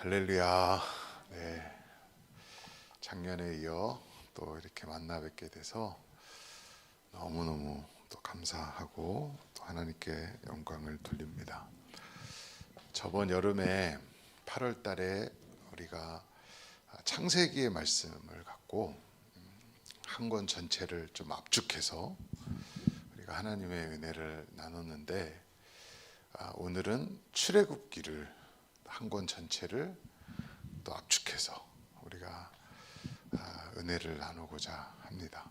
할렐루야. 네, 작년에 이어 또 이렇게 만나 뵙게 돼서 너무너무 또 감사하고 또 하나님께 영광을 돌립니다. 저번 여름에 8월 달에 우리가 창세기의 말씀을 갖고 한 권 전체를 좀 압축해서 우리가 하나님의 은혜를 나눴는데, 오늘은 출애굽기를 한 권 전체를 또 압축해서 우리가 은혜를 나누고자 합니다.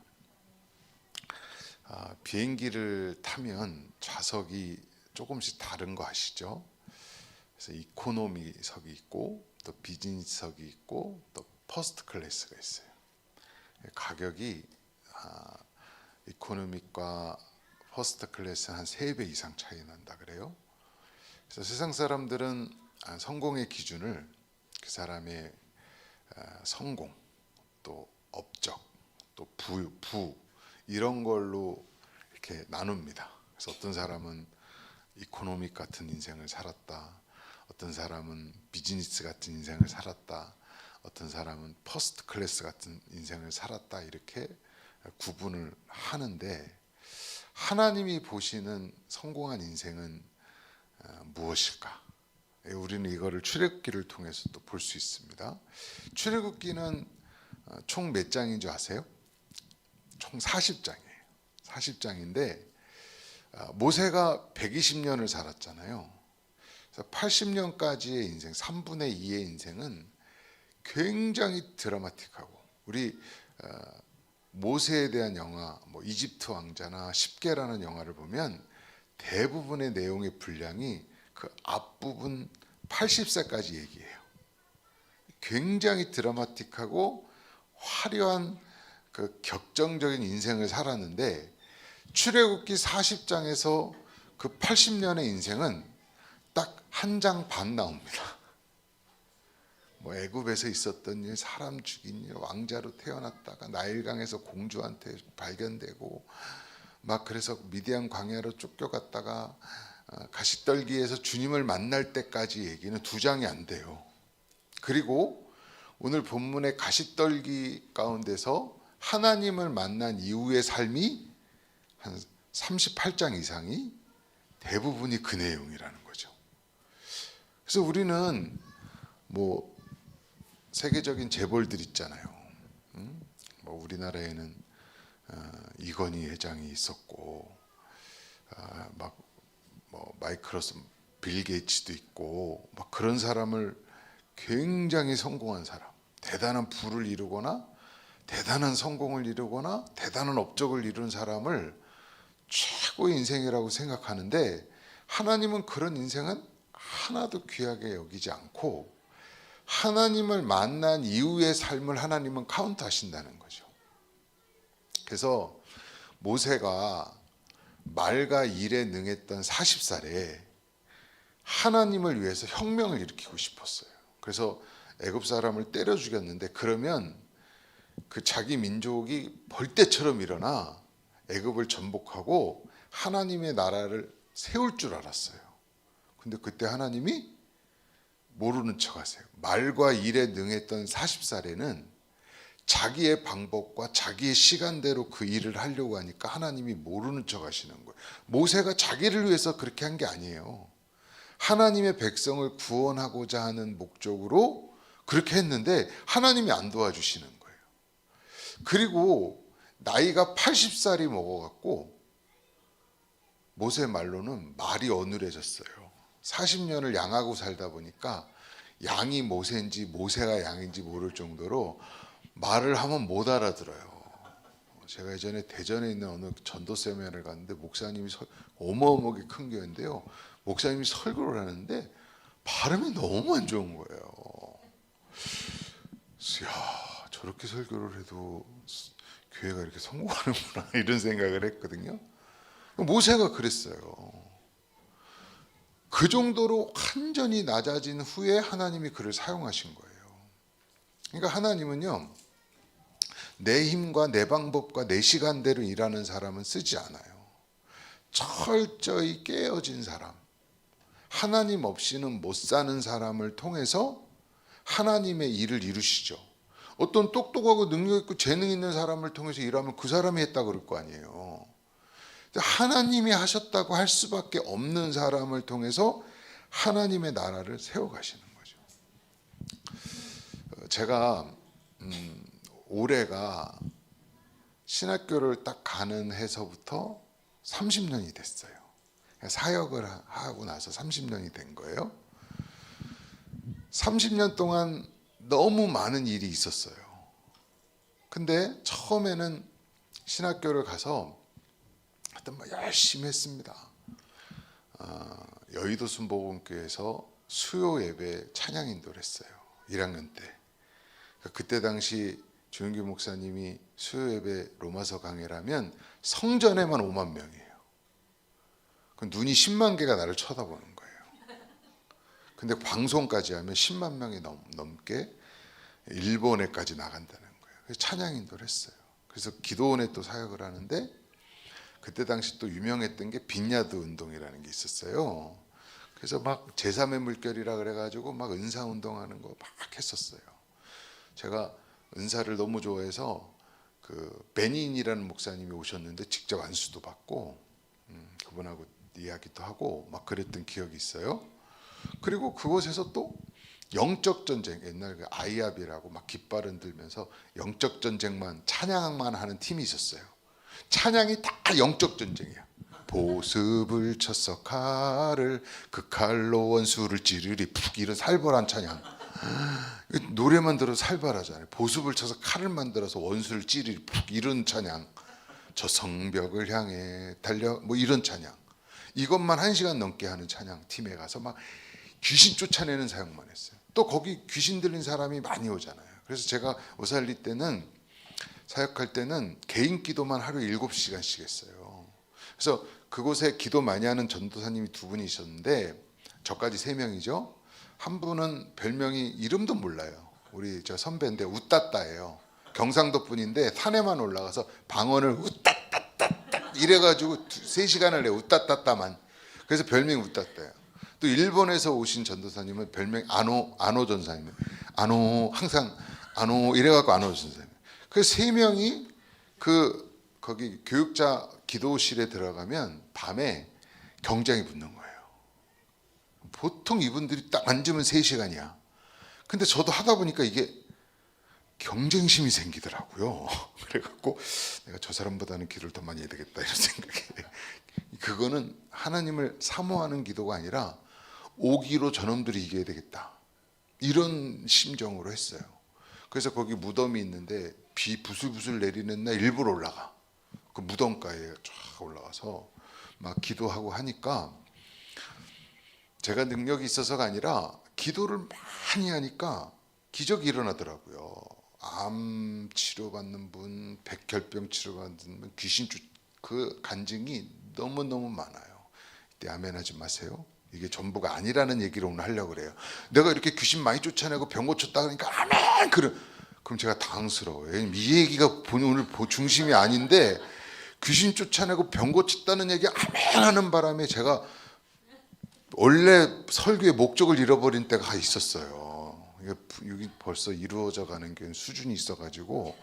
비행기를 타면 좌석이 조금씩 다른 거 아시죠? 그래서 이코노미석이 있고 또 비즈니스석이 있고 또 퍼스트 클래스가 있어요. 가격이 이코노미과 퍼스트 클래스는 한 3배 이상 차이 난다 그래요. 그래서 세상 사람들은 성공의 기준을 그 사람의 성공, 또 업적, 또 부 이런 걸로 이렇게 나눕니다. 그래서 어떤 사람은 이코노믹 같은 인생을 살았다, 어떤 사람은 비즈니스 같은 인생을 살았다, 어떤 사람은 퍼스트 클래스 같은 인생을 살았다, 이렇게 구분을 하는데, 하나님이 보시는 성공한 인생은 무엇일까? 우리는 이거를 출애굽기를 통해서 또 볼 수 있습니다. 출애굽기는 총 몇 장인 줄 아세요? 총 40장이에요. 40장인데 모세가 120년을 살았잖아요. 그래서 80년까지의 인생, 3분의 2의 인생은 굉장히 드라마틱하고, 우리 모세에 대한 영화, 뭐 이집트 왕자나 십계라는 영화를 보면 대부분의 내용의 분량이 그 앞부분 80세까지 얘기해요. 굉장히 드라마틱하고 화려한 그 격정적인 인생을 살았는데, 출애굽기 40장에서 그 80년의 인생은 딱 한 장 반 나옵니다. 뭐 애굽에서 있었던 일, 사람 죽인 일, 왕자로 태어났다가 나일강에서 공주한테 발견되고 막 그래서 미디안 광야로 쫓겨갔다가 가시떨기에서 주님을 만날 때까지 얘기는 2장이 안 돼요. 그리고 오늘 본문의 가시떨기 가운데서 하나님을 만난 이후의 삶이 한 38장 이상이 대부분이 그 내용이라는 거죠. 그래서 우리는 뭐 세계적인 재벌들 있잖아요. 뭐 우리나라에는 이건희 회장이 있었고, 뭐 마이크로소프트 빌 게이츠도 있고, 막 그런 사람을, 굉장히 성공한 사람, 대단한 부를 이루거나 대단한 성공을 이루거나 대단한 업적을 이룬 사람을 최고의 인생이라고 생각하는데, 하나님은 그런 인생은 하나도 귀하게 여기지 않고 하나님을 만난 이후의 삶을 하나님은 카운트하신다는 거죠. 그래서 모세가 말과 일에 능했던 40살에 하나님을 위해서 혁명을 일으키고 싶었어요. 그래서 애굽 사람을 때려 죽였는데, 그러면 그 자기 민족이 벌떼처럼 일어나 애굽을 전복하고 하나님의 나라를 세울 줄 알았어요. 근데 그때 하나님이 모르는 척 하세요. 말과 일에 능했던 40살에는 자기의 방법과 자기의 시간대로 그 일을 하려고 하니까 하나님이 모르는 척 하시는 거예요. 모세가 자기를 위해서 그렇게 한 게 아니에요. 하나님의 백성을 구원하고자 하는 목적으로 그렇게 했는데 하나님이 안 도와주시는 거예요. 그리고 나이가 80살이 먹어갖고, 모세 말로는 말이 어눌해졌어요. 40년을 양하고 살다 보니까 양이 모세인지 모세가 양인지 모를 정도로 말을 하면 못 알아들어요. 제가 예전에 대전에 있는 어느 전도 세미나를 갔는데, 목사님이 어마어마하게 큰 교회인데요, 목사님이 설교를 하는데 발음이 너무 안 좋은 거예요. 야, 저렇게 설교를 해도 교회가 이렇게 성공하는구나 이런 생각을 했거든요. 모세가 그랬어요. 그 정도로 완전히 낮아진 후에 하나님이 그를 사용하신 거예요. 그러니까 하나님은요, 내 힘과 내 방법과 내 시간대로 일하는 사람은 쓰지 않아요. 철저히 깨어진 사람, 하나님 없이는 못 사는 사람을 통해서 하나님의 일을 이루시죠. 어떤 똑똑하고 능력 있고 재능 있는 사람을 통해서 일하면 그 사람이 했다 그럴 거 아니에요. 하나님이 하셨다고 할 수밖에 없는 사람을 통해서 하나님의 나라를 세워가시는 거죠. 제가 올해가 신학교를 딱 가는 해서부터 30년이 됐어요. 사역을 하고 나서 30년이 된 거예요. 30년 동안 너무 많은 일이 있었어요. 근데 처음에는 신학교를 가서 하여튼 막 열심히 했습니다. 여의도 순복음교회에서 수요 예배 찬양 인도를 했어요. 1학년 때. 그때 당시 조영규 목사님이 수요 예배 로마서 강해를 하면 성전에만 5만 명이에요. 그 눈이 10만 개가 나를 쳐다보는 거예요. 근데 방송까지 하면 10만 명이 넘게 일본에까지 나간다는 거예요. 그래서 찬양 인도를 했어요. 그래서 기도원에 또 사역을 하는데 그때 당시 또 유명했던 게 빈야드 운동이라는 게 있었어요. 그래서 막 제3의 물결이라 그래가지고 막 은사 운동하는 거 막 했었어요. 제가 은사를 너무 좋아해서 그 베닌이라는 목사님이 오셨는데 직접 안수도 받고 그분하고 이야기도 하고 막 그랬던 기억이 있어요. 그리고 그곳에서 또 영적 전쟁, 옛날 그 아이압이라고 막 깃발 흔들면서 영적 전쟁만 찬양만 하는 팀이 있었어요. 찬양이 다 영적 전쟁이야. 보습을 쳤어 칼을 그 칼로 원수를 찌르리 푹 이런 살벌한 찬양. 노래만 들어도 살벌하잖아요. 보습을 쳐서 칼을 만들어서 원수를 찌르리 푹 이런 찬양. 저 성벽을 향해 달려 뭐 이런 찬양. 이것만 1시간 넘게 하는 찬양 팀에 가서 막 귀신 쫓아내는 사역만 했어요. 또 거기 귀신 들린 사람이 많이 오잖아요. 그래서 제가 오살리 때는 사역할 때는 개인 기도만 하루 7시간씩 했어요. 그래서 그곳에 기도 많이 하는 전도사님이 2분이셨는데 저까지 3명이죠. 한 분은 별명이 이름도 몰라요. 우리 저 선배인데 웃따따예요. 경상도 분인데 산에만 올라가서 방언을 웃따따따따 이래가지고 3시간을 해 웃따따따만. 그래서 별명이 웃따따예요. 또 일본에서 오신 전도사님은 별명이 아노 전사님. 아노 항상 아노 이래갖고 아노 전사님. 그 3명이 거기 교육자 기도실에 들어가면 밤에 경쟁이 붙는 거예요. 보통 이분들이 딱 앉으면 3시간이야. 근데 저도 하다 보니까 이게 경쟁심이 생기더라고요. 그래갖고 내가 저 사람보다는 기도를 더 많이 해야 되겠다 이런 생각이. 그거는 하나님을 사모하는 기도가 아니라 오기로 저놈들이 이겨야 되겠다 이런 심정으로 했어요. 그래서 거기 무덤이 있는데 비 부슬부슬 내리는 날 일부러 올라가. 그 무덤가에 쫙 올라가서 막 기도하고 하니까 제가 능력이 있어서가 아니라 기도를 많이 하니까 기적이 일어나더라고요. 암 치료받는 분, 백혈병 치료받는 분, 귀신 그 간증이 너무너무 많아요. 이때 아멘하지 마세요. 이게 전부가 아니라는 얘기를 오늘 하려고 그래요. 내가 이렇게 귀신 많이 쫓아내고 병 고쳤다 그러니까 아멘! 그럼 제가 당황스러워요. 이 얘기가 오늘 중심이 아닌데 귀신 쫓아내고 병 고쳤다는 얘기 아멘 하는 바람에 제가 원래 설교의 목적을 잃어버린 때가 있었어요. 이게 벌써 이루어져 가는 게 수준이 있어가지고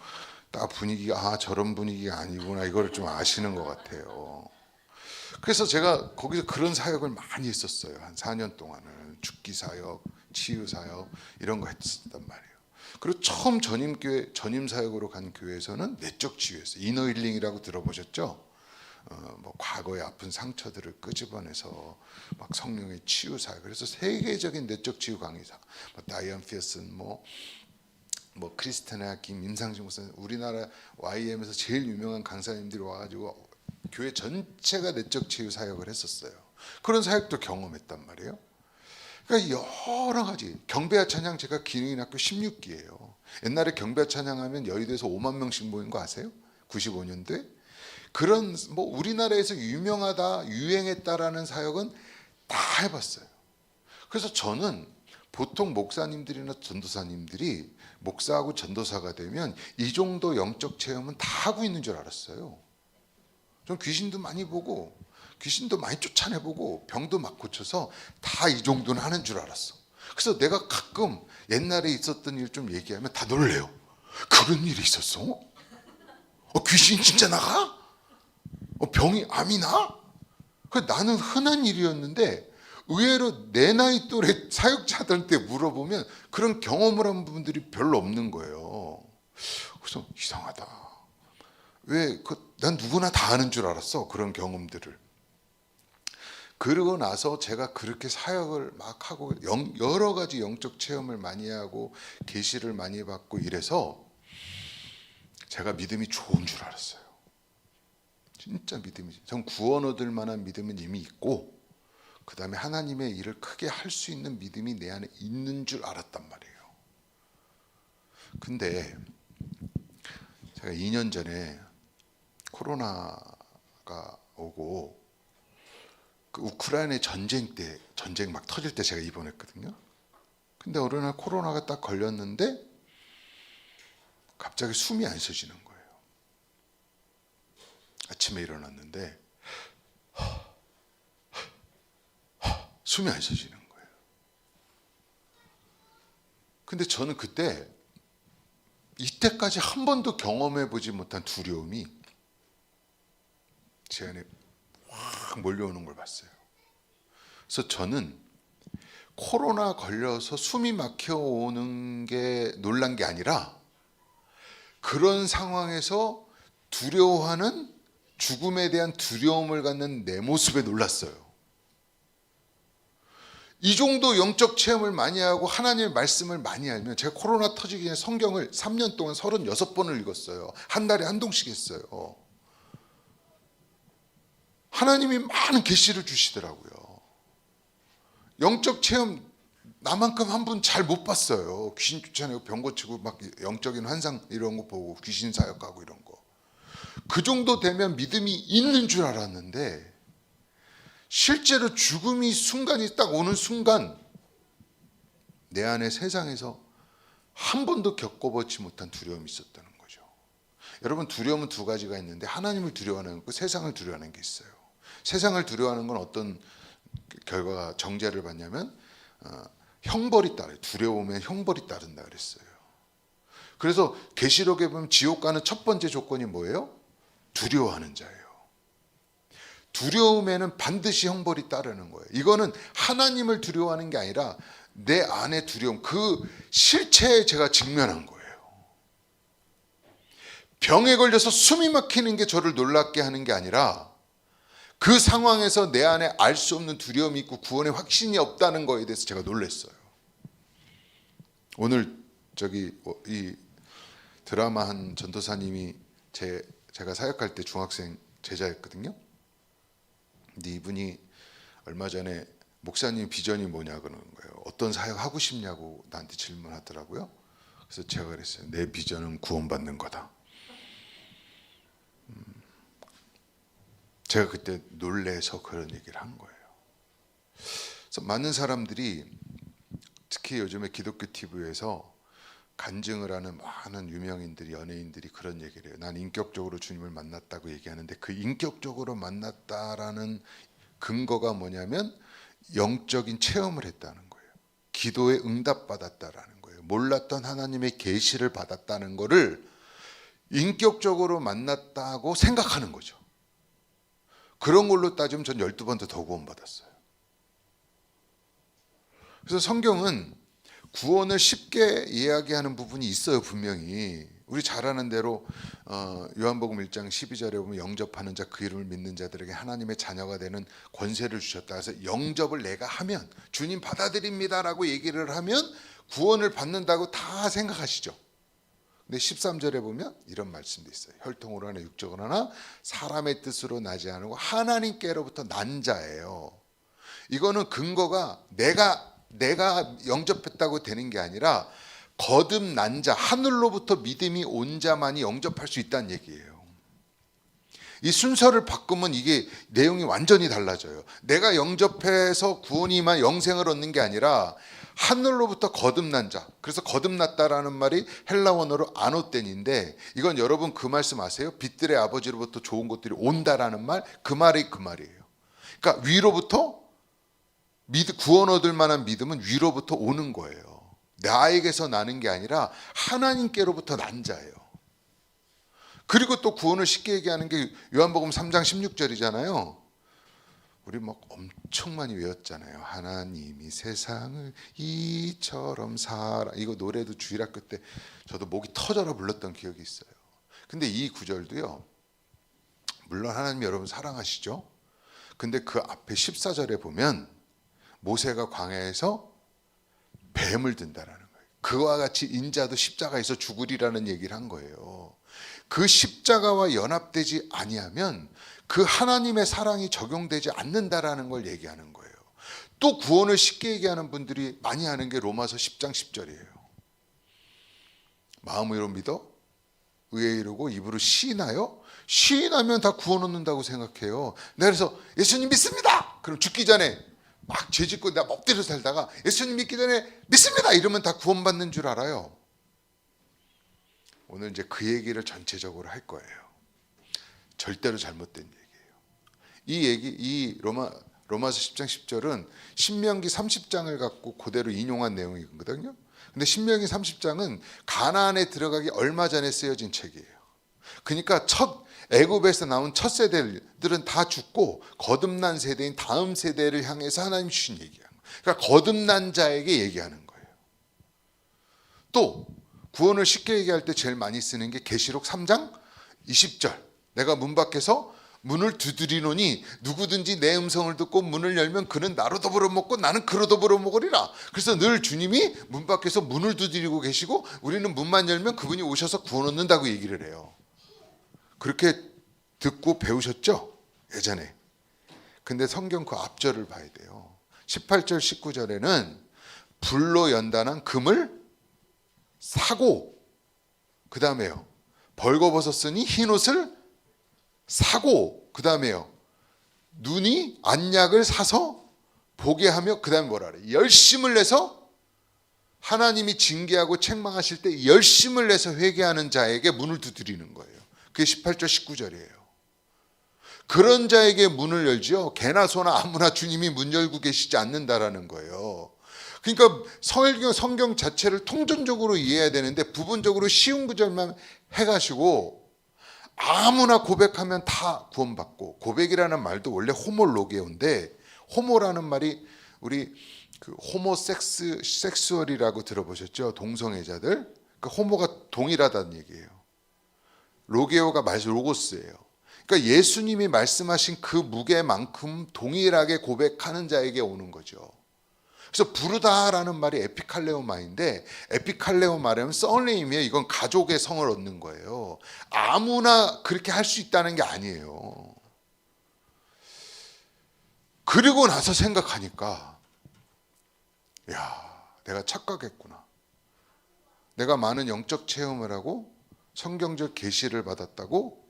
딱 분위기가 저런 분위기가 아니구나 이걸 좀 아시는 것 같아요. 그래서 제가 거기서 그런 사역을 많이 했었어요. 한 4년 동안은 죽기 사역, 치유 사역 이런 거 했었단 말이에요. 그리고 처음 전임 사역으로 간 교회에서는 내적 치유였어요. 이너 힐링이라고 들어보셨죠? 뭐 과거의 아픈 상처들을 끄집어내서 막 성령의 치유 사역. 그래서 세계적인 내적 치유 강의사, 뭐 다이언 피어슨, 뭐 크리스티나 김, 임상진 목사님, 우리나라 YM에서 제일 유명한 강사님들이 와가지고 교회 전체가 내적 치유 사역을 했었어요. 그런 사역도 경험했단 말이에요. 그러니까 여러 가지 경배와 찬양 제가 기능인학교 16기예요. 옛날에 경배와 찬양하면 여의도에서 5만 명씩 모인 거 아세요? 95년도에 그런 뭐 우리나라에서 유명하다 유행했다라는 사역은 다 해봤어요. 그래서 저는 보통 목사님들이나 전도사님들이 목사하고 전도사가 되면 이 정도 영적 체험은 다 하고 있는 줄 알았어요. 전 귀신도 많이 보고 귀신도 많이 쫓아내보고 병도 막 고쳐서 다 이 정도는 하는 줄 알았어. 그래서 내가 가끔 옛날에 있었던 일 좀 얘기하면 다 놀래요. 그런 일이 있었어? 귀신 진짜 나가? 병이 암이 나? 나는 흔한 일이었는데 의외로 내 나이 또래 사역자들한테 물어보면 그런 경험을 한 분들이 별로 없는 거예요. 그래서 이상하다. 난 누구나 다 아는 줄 알았어, 그런 경험들을. 그러고 나서 제가 그렇게 사역을 막 하고 여러 가지 영적 체험을 많이 하고 계시를 많이 받고 이래서 제가 믿음이 좋은 줄 알았어요. 진짜 믿음이, 전 구원 얻을 만한 믿음은 이미 있고 그 다음에 하나님의 일을 크게 할 수 있는 믿음이 내 안에 있는 줄 알았단 말이에요. 근데 제가 2년 전에 코로나가 오고 그 우크라이나 전쟁 막 터질 때 제가 입원했거든요. 근데 어느 날 코로나가 딱 걸렸는데 갑자기 숨이 안 쉬어지는 거예요. 아침에 일어났는데 숨이 안 쉬어지는 거예요. 근데 저는 그때 이때까지 한 번도 경험해 보지 못한 두려움이 제 안에 확 몰려오는 걸 봤어요. 그래서 저는 코로나 걸려서 숨이 막혀오는 게 놀란 게 아니라 그런 상황에서 두려워하는, 죽음에 대한 두려움을 갖는 내 모습에 놀랐어요. 이 정도 영적 체험을 많이 하고 하나님의 말씀을 많이 알면, 제가 코로나 터지기 전에 성경을 3년 동안 36번을 읽었어요. 한 달에 한 동씩 했어요. 하나님이 많은 계시를 주시더라고요. 영적 체험 나만큼 한 분 잘 못 봤어요. 귀신 쫓아내고 병 고치고 막 영적인 환상 이런 거 보고 귀신 사역하고 이런 거. 그 정도 되면 믿음이 있는 줄 알았는데 실제로 죽음이 순간이 딱 오는 순간 내 안에 세상에서 한 번도 겪어보지 못한 두려움이 있었다는 거죠. 여러분, 두려움은 두 가지가 있는데 하나님을 두려워하는 거, 세상을 두려워하는 게 있어요. 세상을 두려워하는 건 어떤 결과가 정죄를 받냐면 형벌이 따라요. 두려움에 형벌이 따른다 그랬어요. 그래서 계시록에 보면 지옥 가는 첫 번째 조건이 뭐예요? 두려워하는 자예요. 두려움에는 반드시 형벌이 따르는 거예요. 이거는 하나님을 두려워하는 게 아니라 내 안의 두려움, 그 실체에 제가 직면한 거예요. 병에 걸려서 숨이 막히는 게 저를 놀랍게 하는 게 아니라 그 상황에서 내 안에 알 수 없는 두려움이 있고 구원의 확신이 없다는 거에 대해서 제가 놀랐어요. 오늘 이 드라마 한 전도사님이 제가 사역할 때 중학생 제자였거든요. 근데 이분이 얼마 전에 목사님 비전이 뭐냐 그러는 거예요. 어떤 사역 하고 싶냐고 나한테 질문하더라고요. 그래서 제가 그랬어요. 내 비전은 구원받는 거다. 제가 그때 놀래서 그런 얘기를 한 거예요. 그래서 많은 사람들이 특히 요즘에 기독교 TV에서 간증을 하는 많은 유명인들이, 연예인들이 그런 얘기를 해요. 난 인격적으로 주님을 만났다고 얘기하는데 그 인격적으로 만났다라는 근거가 뭐냐면 영적인 체험을 했다는 거예요. 기도에 응답받았다라는 거예요. 몰랐던 하나님의 계시를 받았다는 거를 인격적으로 만났다고 생각하는 거죠. 그런 걸로 따지면 전 12번 더 구원받았어요. 그래서 성경은 구원을 쉽게 이야기하는 부분이 있어요. 분명히 우리 잘 아는 대로 요한복음 1장 12절에 보면 영접하는 자, 그 이름을 믿는 자들에게 하나님의 자녀가 되는 권세를 주셨다. 그래서 영접을 내가 하면, 주님 받아들입니다라고 얘기를 하면 구원을 받는다고 다 생각하시죠. 근데 13절에 보면 이런 말씀도 있어요. 혈통으로 하나 육적으로 하나 사람의 뜻으로 나지 않고 하나님께로부터 난 자예요. 이거는 근거가 내가 영접했다고 되는 게 아니라 거듭난 자, 하늘로부터 믿음이 온 자만이 영접할 수 있다는 얘기예요. 이 순서를 바꾸면 이게 내용이 완전히 달라져요. 내가 영접해서 구원이만 영생을 얻는 게 아니라 하늘로부터 거듭난 자. 그래서 거듭났다라는 말이 헬라 원어로 아노텐인데, 이건 여러분 그 말씀 아세요? 빛들의 아버지로부터 좋은 것들이 온다라는 말, 그 말이에요. 그러니까 위로부터 구원 얻을 만한 믿음은 위로부터 오는 거예요. 나에게서 나는 게 아니라 하나님께로부터 난 자예요. 그리고 또 구원을 쉽게 얘기하는 게 요한복음 3장 16절이잖아요. 우리 막 엄청 많이 외웠잖아요. 하나님이 세상을 이처럼 사랑. 이거 노래도 주일학교 때 저도 목이 터져라 불렀던 기억이 있어요. 근데 이 구절도요, 물론 하나님 여러분 사랑하시죠. 근데 그 앞에 14절에 보면 모세가 광야에서 뱀을 든다라는 거예요. 그와 같이 인자도 십자가에서 죽으리라는 얘기를 한 거예요. 그 십자가와 연합되지 아니하면 그 하나님의 사랑이 적용되지 않는다라는 걸 얘기하는 거예요. 또 구원을 쉽게 얘기하는 분들이 많이 하는 게 로마서 10장 10절이에요. 마음으로 믿어 의에 이르고 입으로 시인하여, 시인하면 다 구원 얻는다고 생각해요. 그래서 예수님 믿습니다. 그럼 죽기 전에 막 죄짓고 내가 엎드려 살다가 예수님 믿기 전에 믿습니다 이러면 다 구원받는 줄 알아요. 오늘 이제 그 얘기를 전체적으로 할 거예요. 절대로 잘못된 얘기예요. 이 얘기, 이 로마서 10장 10절은 신명기 30장을 갖고 그대로 인용한 내용이거든요. 근데 신명기 30장은 가나안에 들어가기 얼마 전에 쓰여진 책이에요. 그러니까 애굽에서 나온 첫 세대들은 다 죽고 거듭난 세대인 다음 세대를 향해서 하나님 주신 얘기예요. 그러니까 거듭난 자에게 얘기하는 거예요. 또 구원을 쉽게 얘기할 때 제일 많이 쓰는 게 계시록 3장 20절. 내가 문 밖에서 문을 두드리노니 누구든지 내 음성을 듣고 문을 열면 그는 나로 더불어 먹고 나는 그로 더불어 먹으리라. 그래서 늘 주님이 문 밖에서 문을 두드리고 계시고 우리는 문만 열면 그분이 오셔서 구원 얻는다고 얘기를 해요. 그렇게 듣고 배우셨죠? 예전에. 근데 성경 그 앞절을 봐야 돼요. 18절 19절에는 불로 연단한 금을 사고, 그 다음에요, 벌거벗었으니 흰옷을 사고, 그 다음에요, 눈이 안약을 사서 보게 하며, 그 다음에 뭐라 그래? 열심을 내서, 하나님이 징계하고 책망하실 때 열심을 내서 회개하는 자에게 문을 두드리는 거예요. 그게 18절 19절이에요. 그런 자에게 문을 열지요, 개나 소나 아무나 주님이 문 열고 계시지 않는다라는 거예요. 그러니까 성경 자체를 통전적으로 이해해야 되는데 부분적으로 쉬운 구절만 해가지고 아무나 고백하면 다 구원받고, 고백이라는 말도 원래 호모로게오인데, 호모라는 말이 우리 그 호모섹수얼이라고 들어보셨죠? 동성애자들. 그 호모가 동일하다는 얘기예요. 로게오가 말 로고스예요. 그러니까 예수님이 말씀하신 그 무게만큼 동일하게 고백하는 자에게 오는 거죠. 그래서 부르다라는 말이 에피칼레오마인데, 에피칼레오마라면 썰네임이에요. 이건 가족의 성을 얻는 거예요. 아무나 그렇게 할 수 있다는 게 아니에요. 그리고 나서 생각하니까, 야, 내가 착각했구나. 내가 많은 영적 체험을 하고 성경적 계시를 받았다고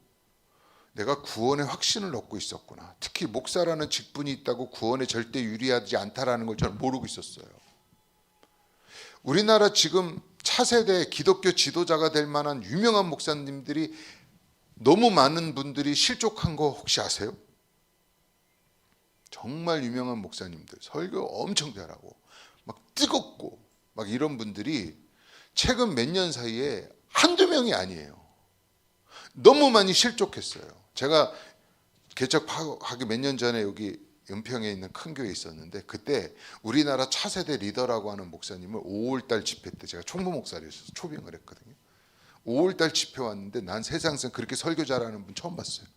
내가 구원의 확신을 얻고 있었구나. 특히 목사라는 직분이 있다고 구원에 절대 유리하지 않다라는 걸 저는 모르고 있었어요. 우리나라 지금 차세대 기독교 지도자가 될 만한 유명한 목사님들이 너무 많은 분들이 실족한 거 혹시 아세요? 정말 유명한 목사님들, 설교 엄청 잘하고 막 뜨겁고 막 이런 분들이 최근 몇 년 사이에 한두 명이 아니에요. 너무 많이 실족했어요. 제가 개척하기 몇 년 전에 여기 은평에 있는 큰 교회에 있었는데, 그때 우리나라 차세대 리더라고 하는 목사님을 5월달 집회 때, 제가 총무 목사였어서 초빙을 했거든요. 5월달 집회 왔는데 난 세상에서 그렇게 설교 잘하는 분 처음 봤어요.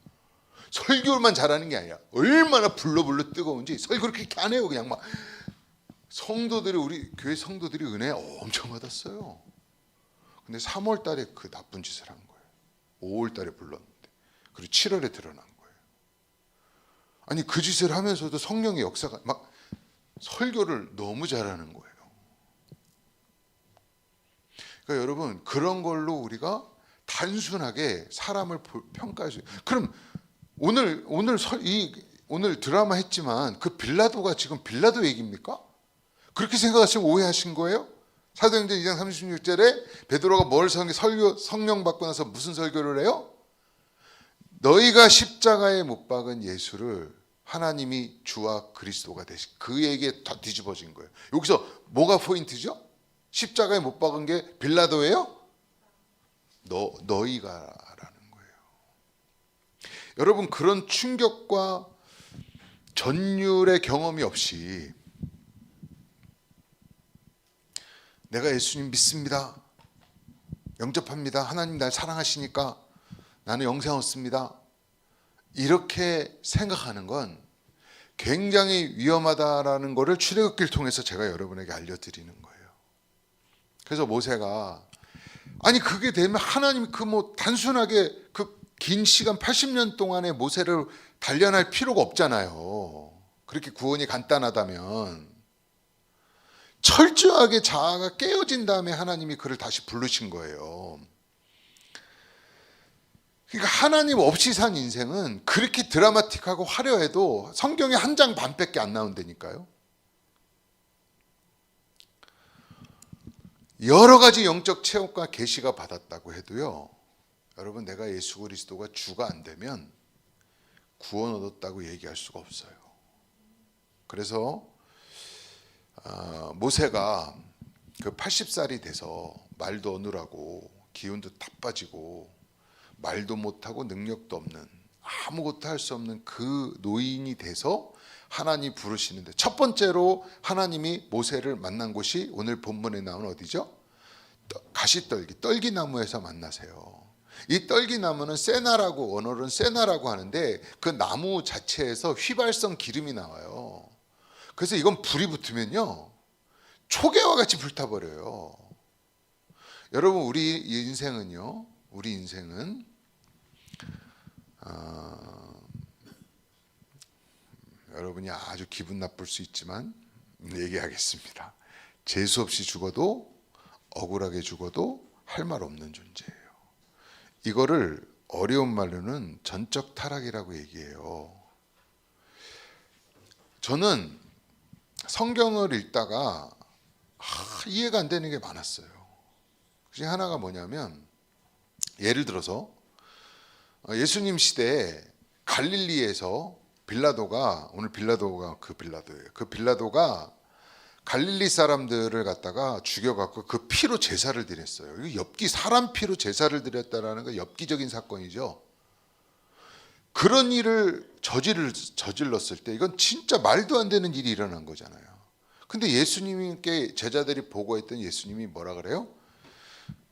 설교만 잘하는 게 아니라 얼마나 불러불러 뜨거운지 설교를 그렇게 안 해요. 그냥 막 성도들이, 우리 교회 성도들이 은혜 엄청 받았어요. 근데 3월 달에 그 나쁜 짓을 한 거예요. 5월 달에 불렀는데, 그리고 7월에 드러난 거예요. 아니, 그 짓을 하면서도 성령의 역사가, 막 설교를 너무 잘하는 거예요. 그러니까 여러분, 그런 걸로 우리가 단순하게 사람을 평가할 수, 그럼 오늘 드라마 했지만 그 빌라도가 지금 빌라도 얘기입니까? 그렇게 생각하시면 오해하신 거예요? 사도행전 2장 36절에 베드로가 뭘 성령 받고 나서 무슨 설교를 해요? 너희가 십자가에 못 박은 예수를 하나님이 주와 그리스도가 되신, 그 얘기에 다 뒤집어진 거예요. 여기서 뭐가 포인트죠? 십자가에 못 박은 게 빌라도예요? 너희가라는 거예요. 여러분, 그런 충격과 전율의 경험이 없이 내가 예수님 믿습니다, 영접합니다, 하나님 날 사랑하시니까 나는 영생 얻습니다, 이렇게 생각하는 건 굉장히 위험하다라는 것을 출애굽기를 통해서 제가 여러분에게 알려드리는 거예요. 그래서 모세가 아니 그게 되면 하나님 단순하게 그 긴 시간 80년 동안의 모세를 단련할 필요가 없잖아요. 그렇게 구원이 간단하다면. 철저하게 자아가 깨어진 다음에 하나님이 그를 다시 부르신 거예요. 그러니까 하나님 없이 산 인생은 그렇게 드라마틱하고 화려해도 성경에 한 장 반밖에 안 나온다니까요. 여러 가지 영적 체험과 계시가 받았다고 해도요, 여러분, 내가 예수 그리스도가 주가 안 되면 구원 얻었다고 얘기할 수가 없어요. 그래서 모세가 그 80살이 돼서 말도 어눌하고 기운도 다 빠지고 말도 못하고 능력도 없는, 아무것도 할 수 없는 그 노인이 돼서 하나님이 부르시는데, 첫 번째로 하나님이 모세를 만난 곳이 오늘 본문에 나온 어디죠? 가시떨기, 떨기나무에서 만나세요. 이 떨기나무는 세나라고, 언어로는 세나라고 하는데 그 나무 자체에서 휘발성 기름이 나와요. 그래서 이건 불이 붙으면요 초계와 같이 불타버려요. 여러분, 우리 인생은 여러분이 아주 기분 나쁠 수 있지만 얘기하겠습니다. 재수 없이 죽어도, 억울하게 죽어도 할 말 없는 존재예요. 이거를 어려운 말로는 전적 타락이라고 얘기해요. 저는 성경을 읽다가 이해가 안 되는 게 많았어요. 그 중에 하나가 뭐냐면, 예를 들어서 예수님 시대에 갈릴리에서 빌라도가, 오늘 빌라도가 그 빌라도예요. 그 빌라도가 갈릴리 사람들을 갖다가 죽여갖고 그 피로 제사를 드렸어요. 이거 사람 피로 제사를 드렸다라는 건 엽기적인 사건이죠. 그런 일을 저질렀을 때 이건 진짜 말도 안 되는 일이 일어난 거잖아요. 근데 예수님께 제자들이 보고했던 예수님이 뭐라 그래요?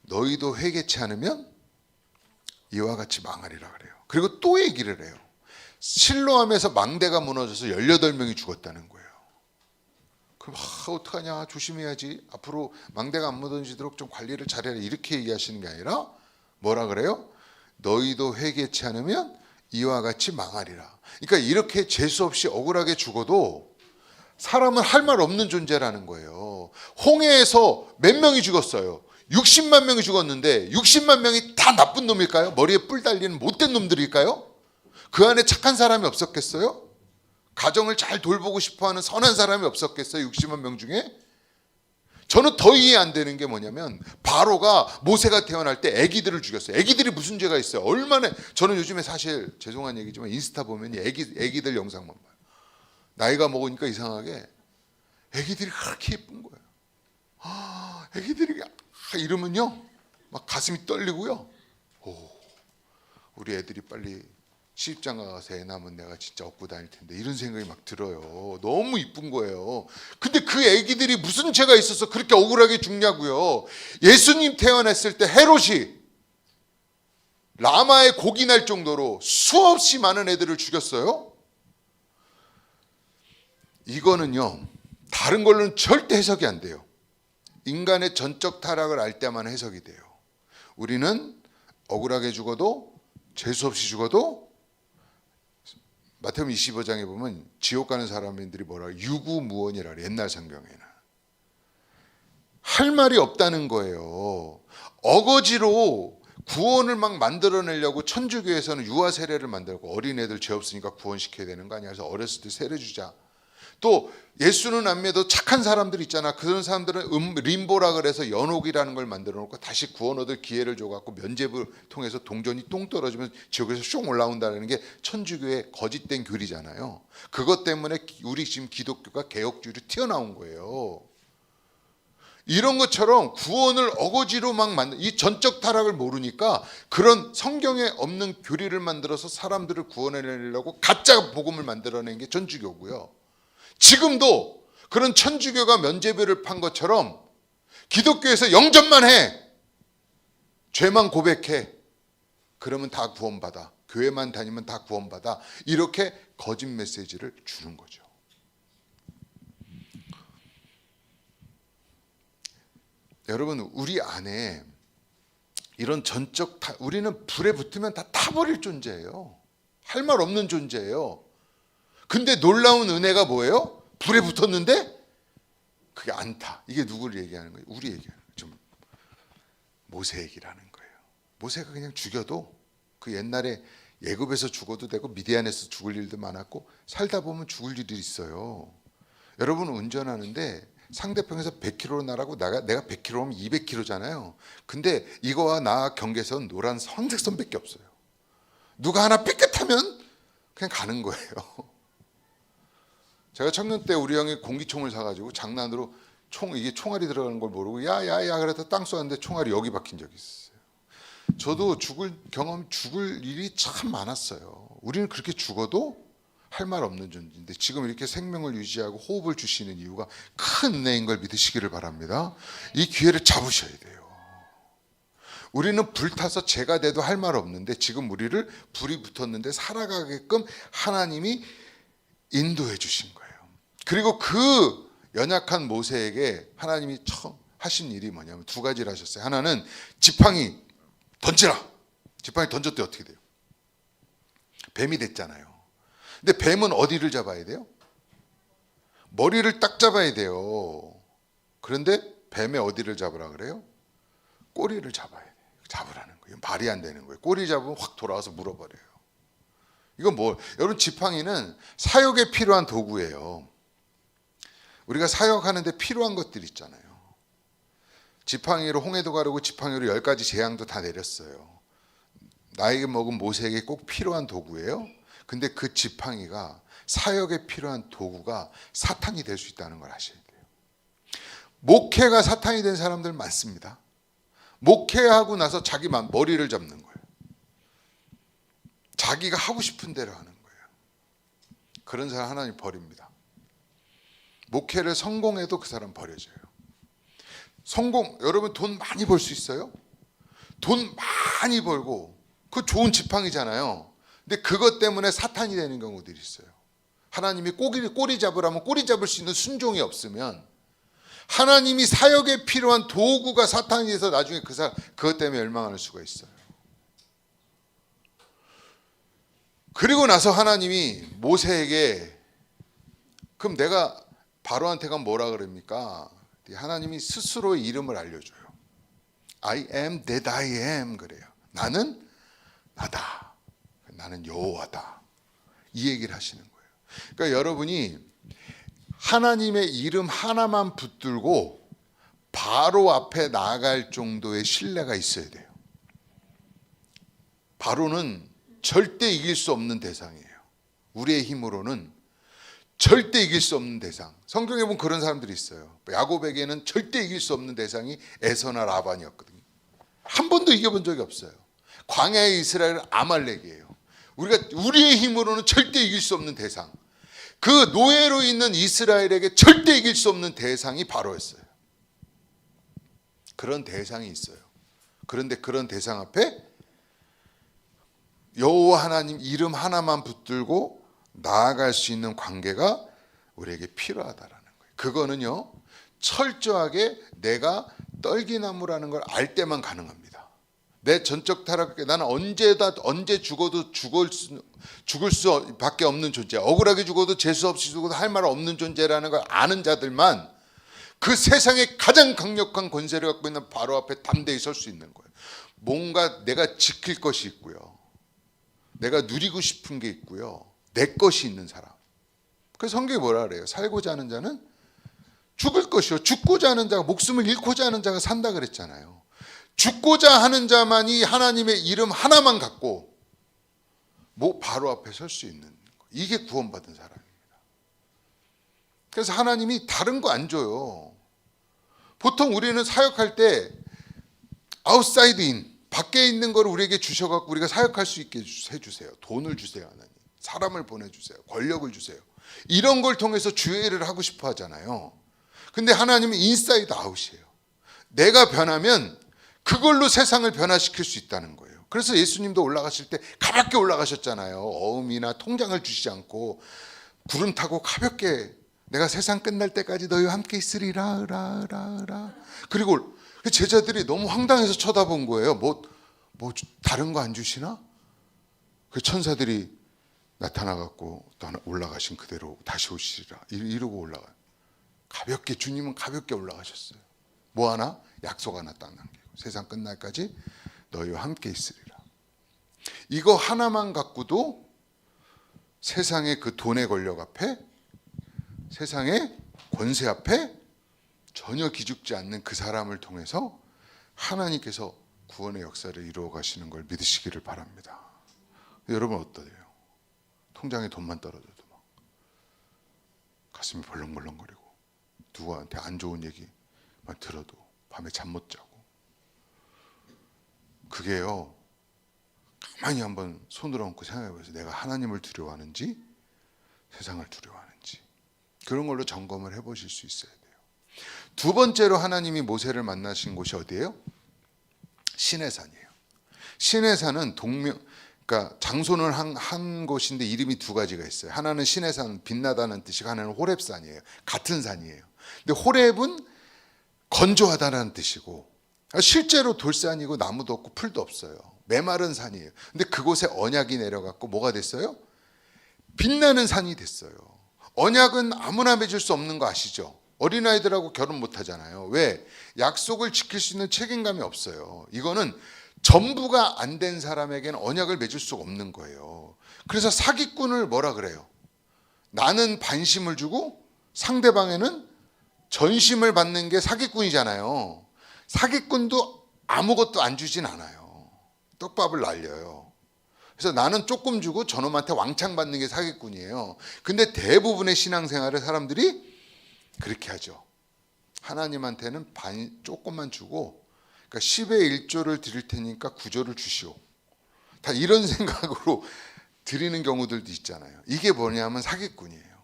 너희도 회개치 않으면 이와 같이 망하리라 그래요. 그리고 또 얘기를 해요. 실로암에서 망대가 무너져서 18명이 죽었다는 거예요. 그럼 어떡하냐, 조심해야지, 앞으로 망대가 안 무너지도록 좀 관리를 잘해라, 이렇게 얘기하시는 게 아니라 뭐라 그래요? 너희도 회개치 않으면 이와 같이 망하리라. 그러니까 이렇게 재수 없이 억울하게 죽어도 사람은 할 말 없는 존재라는 거예요. 홍해에서 몇 명이 죽었어요? 60만 명이 죽었는데 60만 명이 다 나쁜 놈일까요? 머리에 뿔 달리는 못된 놈들일까요? 그 안에 착한 사람이 없었겠어요? 가정을 잘 돌보고 싶어하는 선한 사람이 없었겠어요? 60만 명 중에? 저는 더 이해 안 되는 게 뭐냐면, 바로가 모세가 태어날 때 아기들을 죽였어요. 아기들이 무슨 죄가 있어요? 얼마나. 저는 요즘에 사실 죄송한 얘기지만 인스타 보면 아기들 영상만 봐요. 나이가 먹으니까 이상하게 아기들이 그렇게 예쁜 거예요. 아기들이 이러면요 막 가슴이 떨리고요. 우리 애들이 빨리 시집장가 가서 애 낳으면 내가 진짜 업고 다닐 텐데, 이런 생각이 막 들어요. 너무 이쁜 거예요. 근데 그 애기들이 무슨 죄가 있어서 그렇게 억울하게 죽냐고요. 예수님 태어났을 때 헤롯이 라마에 곡이 날 정도로 수없이 많은 애들을 죽였어요. 이거는요 다른 걸로는 절대 해석이 안 돼요. 인간의 전적 타락을 알 때만 해석이 돼요. 우리는 억울하게 죽어도, 재수 없이 죽어도, 마태복음 25장에 보면 지옥 가는 사람들이 뭐라, 유구무원이라 그래요. 옛날 성경에는 할 말이 없다는 거예요. 어거지로 구원을 막 만들어내려고 천주교에서는 유아 세례를 만들고, 어린애들 죄 없으니까 구원시켜야 되는 거 아니야, 그래서 어렸을 때 세례 주자. 또 예수는 안 믿어도 착한 사람들 있잖아. 그런 사람들은 림보라 그래서 연옥이라는 걸 만들어 놓고 다시 구원 얻을 기회를 줘갖고 면죄부를 통해서 동전이 똥 떨어지면 지옥에서 숑 올라온다는 게 천주교의 거짓된 교리잖아요. 그것 때문에 우리 지금 기독교가 개혁주의로 튀어나온 거예요. 이런 것처럼 구원을 어거지로 막 만든, 이 전적 타락을 모르니까 그런 성경에 없는 교리를 만들어서 사람들을 구원해내려고 가짜 복음을 만들어낸 게 천주교고요. 지금도 그런 천주교가 면죄부를 판 것처럼 기독교에서 영접만 해, 죄만 고백해, 그러면 다 구원받아, 교회만 다니면 다 구원받아, 이렇게 거짓 메시지를 주는 거죠. 여러분, 우리 안에 이런 우리는 불에 붙으면 다 타버릴 존재예요. 할 말 없는 존재예요. 근데 놀라운 은혜가 뭐예요? 불에 붙었는데 그게 안 타. 이게 누구를 얘기하는 거예요? 우리 얘기하는 거예요. 좀 모세 얘기라는 거예요. 모세가 그냥 죽여도, 그 옛날에 애굽에서 죽어도 되고 미디안에서 죽을 일도 많았고, 살다 보면 죽을 일이 있어요. 여러분, 운전하는데 상대편에서 100km로 나라고 내가 100km면 200km잖아요. 근데 이거와 나 경계선 노란 선택선밖에 없어요. 누가 하나 삐끗하면 그냥 가는 거예요. 제가 청년 때 우리 형이 공기총을 사가지고 장난으로 이게 총알이 들어가는 걸 모르고 야야야 그래서 땅 쏘았는데 총알이 여기 박힌 적이 있어요. 저도 죽을 일이 참 많았어요. 우리는 그렇게 죽어도 할 말 없는 존재인데 지금 이렇게 생명을 유지하고 호흡을 주시는 이유가 큰 은혜인 걸 믿으시기를 바랍니다. 이 기회를 잡으셔야 돼요. 우리는 불타서 죄가 돼도 할 말 없는데 지금 우리를 불이 붙었는데 살아가게끔 하나님이 인도해 주신 거예요. 그리고 그 연약한 모세에게 하나님이 처음 하신 일이 뭐냐면 두 가지를 하셨어요. 하나는 지팡이 던지라. 지팡이 던졌더니 어떻게 돼요? 뱀이 됐잖아요. 근데 뱀은 어디를 잡아야 돼요? 머리를 딱 잡아야 돼요. 그런데 뱀의 어디를 잡으라 그래요? 꼬리를 잡아야 돼요. 잡으라는 거예요. 말이 안 되는 거예요. 꼬리 잡으면 확 돌아와서 물어버려요. 이건 여러분, 지팡이는 사역에 필요한 도구예요. 우리가 사역하는데 필요한 것들 있잖아요. 지팡이로 홍해도 가르고 지팡이로 10가지 재앙도 다 내렸어요. 나에게 먹은 모세에게 꼭 필요한 도구예요. 근데 그 지팡이가 사역에 필요한 도구가 사탄이 될 수 있다는 걸 아셔야 돼요. 목회가 사탄이 된 사람들 많습니다. 목회하고 나서 자기 머리를 잡는 거예요. 자기가 하고 싶은 대로 하는 거예요. 그런 사람 하나님 버립니다. 목회를 성공해도 그 사람 버려져요. 여러분 돈 많이 벌 수 있어요? 돈 많이 벌고 그 좋은 지팡이잖아요. 근데 그것 때문에 사탄이 되는 경우들이 있어요. 하나님이 꼬리 잡으라면 꼬리 잡을 수 있는 순종이 없으면, 하나님이 사역에 필요한 도구가 사탄이 돼서 나중에 그것 때문에 멸망할 수가 있어요. 그리고 나서 하나님이 모세에게, 그럼 내가 바로한테 가면 뭐라 그럽니까? 하나님이 스스로의 이름을 알려줘요. I am that I am 그래요. 나는 나다. 나는 여호와다. 이 얘기를 하시는 거예요. 그러니까 여러분이 하나님의 이름 하나만 붙들고 바로 앞에 나아갈 정도의 신뢰가 있어야 돼요. 바로는 절대 이길 수 없는 대상이에요. 우리의 힘으로는 절대 이길 수 없는 대상. 성경에 보면 그런 사람들이 있어요. 야곱에게는 절대 이길 수 없는 대상이 에서나 라반이었거든요. 한 번도 이겨본 적이 없어요. 광야의 이스라엘은 아말렉이에요. 우리의 힘으로는 절대 이길 수 없는 대상, 그 노예로 있는 이스라엘에게 절대 이길 수 없는 대상이 바로였어요. 그런 대상이 있어요. 그런데 그런 대상 앞에 여호와 하나님 이름 하나만 붙들고 나아갈 수 있는 관계가 우리에게 필요하다라는 거예요. 그거는요, 철저하게 내가 떨기나무라는 걸 알 때만 가능합니다. 내 전적 타락, 나는 언제 죽어도 죽을 수밖에 없는 존재, 억울하게 죽어도 재수 없이 죽어도 할 말 없는 존재라는 걸 아는 자들만 그 세상에 가장 강력한 권세를 갖고 있는 바로 앞에 담대히 설 수 있는 거예요. 뭔가 내가 지킬 것이 있고요, 내가 누리고 싶은 게 있고요, 내 것이 있는 사람. 그래서 성경이 뭐라 그래요? 살고자 하는 자는 죽을 것이요, 죽고자 하는 자가, 목숨을 잃고자 하는 자가 산다 그랬잖아요. 죽고자 하는 자만이 하나님의 이름 하나만 갖고 바로 앞에 설 수 있는 거. 이게 구원받은 사람입니다. 그래서 하나님이 다른 거 안 줘요. 보통 우리는 사역할 때 아웃사이드 인, 밖에 있는 걸 우리에게 주셔갖고 우리가 사역할 수 있게 해주세요. 돈을 주세요. 하나님. 사람을 보내주세요. 권력을 주세요. 이런 걸 통해서 주의 일을 하고 싶어 하잖아요. 근데 하나님은 인사이드 아웃이에요. 내가 변하면 그걸로 세상을 변화시킬 수 있다는 거예요. 그래서 예수님도 올라가실 때 가볍게 올라가셨잖아요. 어음이나 통장을 주시지 않고 구름 타고 가볍게 내가 세상 끝날 때까지 너희와 함께 있으리라. 그리고 제자들이 너무 황당해서 쳐다본 거예요. 뭐 다른 거 안 주시나? 그 천사들이 나타나갖고 올라가신 그대로 다시 오시리라 이러고 올라가요. 가볍게, 주님은 가볍게 올라가셨어요. 뭐 하나? 약속 하나 딱 남기고 세상 끝날까지 너희와 함께 있으리라. 이거 하나만 갖고도 세상의 그 돈의 권력 앞에, 세상의 권세 앞에 전혀 기죽지 않는 그 사람을 통해서 하나님께서 구원의 역사를 이루어 가시는 걸 믿으시기를 바랍니다. 여러분 어떠세요? 통장에 돈만 떨어져도 막 가슴이 벌렁벌렁거리고 누구한테 안 좋은 얘기만 들어도 밤에 잠 못 자고, 그게요, 가만히 한번 손을 얹고 생각해 보세요. 내가 하나님을 두려워하는지 세상을 두려워하는지 그런 걸로 점검을 해보실 수 있어야 돼요. 두 번째로 하나님이 모세를 만나신 곳이 어디예요? 시내산이에요. 시내산은 그러니까 장소는 한 곳인데 이름이 두 가지가 있어요. 하나는 시내산, 빛나다는 뜻이고 하나는 호렙산이에요. 같은 산이에요. 근데 호렙은 건조하다는 뜻이고 실제로 돌산이고 나무도 없고 풀도 없어요. 메마른 산이에요. 근데 그곳에 언약이 내려갔고 뭐가 됐어요? 빛나는 산이 됐어요. 언약은 아무나 맺을 수 없는 거 아시죠? 어린아이들하고 결혼 못 하잖아요. 왜? 약속을 지킬 수 있는 책임감이 없어요. 이거는 전부가 안 된 사람에게는 언약을 맺을 수가 없는 거예요. 그래서 사기꾼을 뭐라 그래요? 나는 반심을 주고 상대방에는 전심을 받는 게 사기꾼이잖아요. 사기꾼도 아무것도 안 주진 않아요. 떡밥을 날려요. 그래서 나는 조금 주고 저놈한테 왕창 받는 게 사기꾼이에요. 근데 대부분의 신앙생활을 사람들이 그렇게 하죠. 하나님한테는 조금만 주고, 그러니까 10의 1조를 드릴 테니까 9조를 주시오. 다 이런 생각으로 드리는 경우들도 있잖아요. 이게 뭐냐면 사기꾼이에요.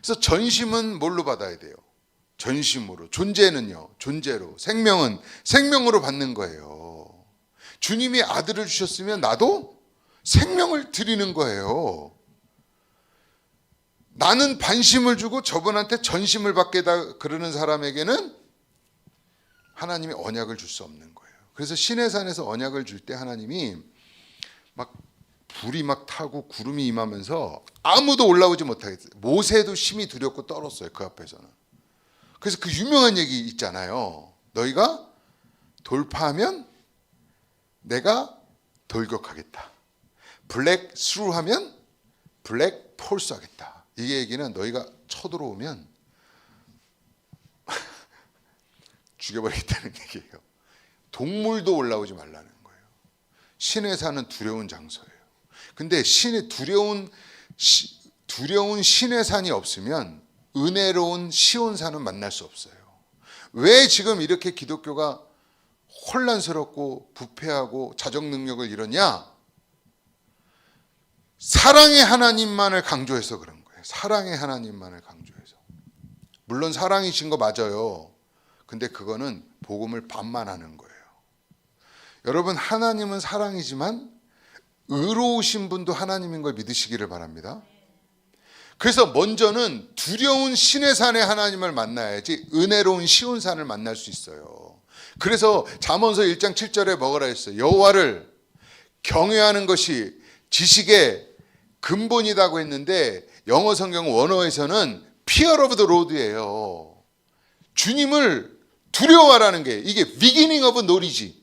그래서 전심은 뭘로 받아야 돼요? 전심으로. 존재는요, 존재로. 생명은 생명으로 받는 거예요. 주님이 아들을 주셨으면 나도 생명을 드리는 거예요. 나는 반심을 주고 저분한테 전심을 받겠다 그러는 사람에게는 하나님이 언약을 줄 수 없는 거예요. 그래서 시내산에서 언약을 줄 때 하나님이 막 불이 막 타고 구름이 임하면서 아무도 올라오지 못하겠어요. 모세도 심히 두렵고 떨었어요. 그 앞에서는. 그래서 그 유명한 얘기 있잖아요. 너희가 돌파하면 내가 돌격하겠다. 블랙 스루 하면 블랙 폴스 하겠다. 이 얘기는 너희가 쳐들어오면 죽여버리겠다는 얘기예요. 동물도 올라오지 말라는 거예요. 시내산은 두려운 장소예요. 근데 두려운 시내산이 없으면 은혜로운 시온산은 만날 수 없어요. 왜 지금 이렇게 기독교가 혼란스럽고 부패하고 자정 능력을 잃었냐? 사랑의 하나님만을 강조해서 그런 거예요. 사랑의 하나님만을 강조해서. 물론 사랑이신 거 맞아요. 근데 그거는 복음을 반만하는 거예요. 여러분, 하나님은 사랑이지만 의로우신 분도 하나님인 걸 믿으시기를 바랍니다. 그래서 먼저는 두려운 시내산의 하나님을 만나야지 은혜로운 시온산을 만날 수 있어요. 그래서 잠언서 1장 7절에 뭐라 했어요? 여호와를 경외하는 것이 지식의 근본이라고 했는데 영어 성경 원어에서는 fear of the Lord예요. 주님을 두려워하라는 게 이게 beginning of knowledge.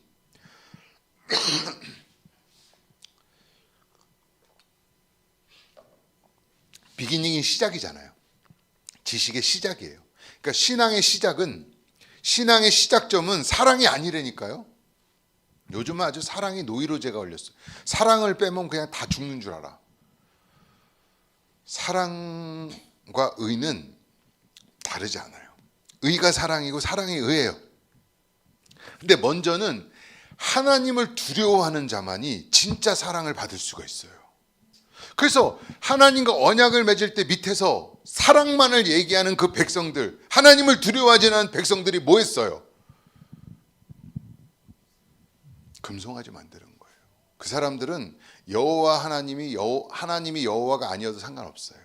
비기닝이 시작이잖아요. 지식의 시작이에요. 그러니까 신앙의 시작점은 사랑이 아니라니까요. 요즘은 아주 사랑이 노이로제가 걸렸어요. 사랑을 빼면 그냥 다 죽는 줄 알아. 사랑과 의는 다르지 않아요. 의가 사랑이고 사랑이 의예요. 근데 먼저는 하나님을 두려워하는 자만이 진짜 사랑을 받을 수가 있어요. 그래서 하나님과 언약을 맺을 때 밑에서 사랑만을 얘기하는 그 백성들, 하나님을 두려워하지 않은 백성들이 뭐 했어요? 금송아지 만드는 거예요. 그 사람들은 여호와 하나님이 여호와가 아니어도 상관없어요.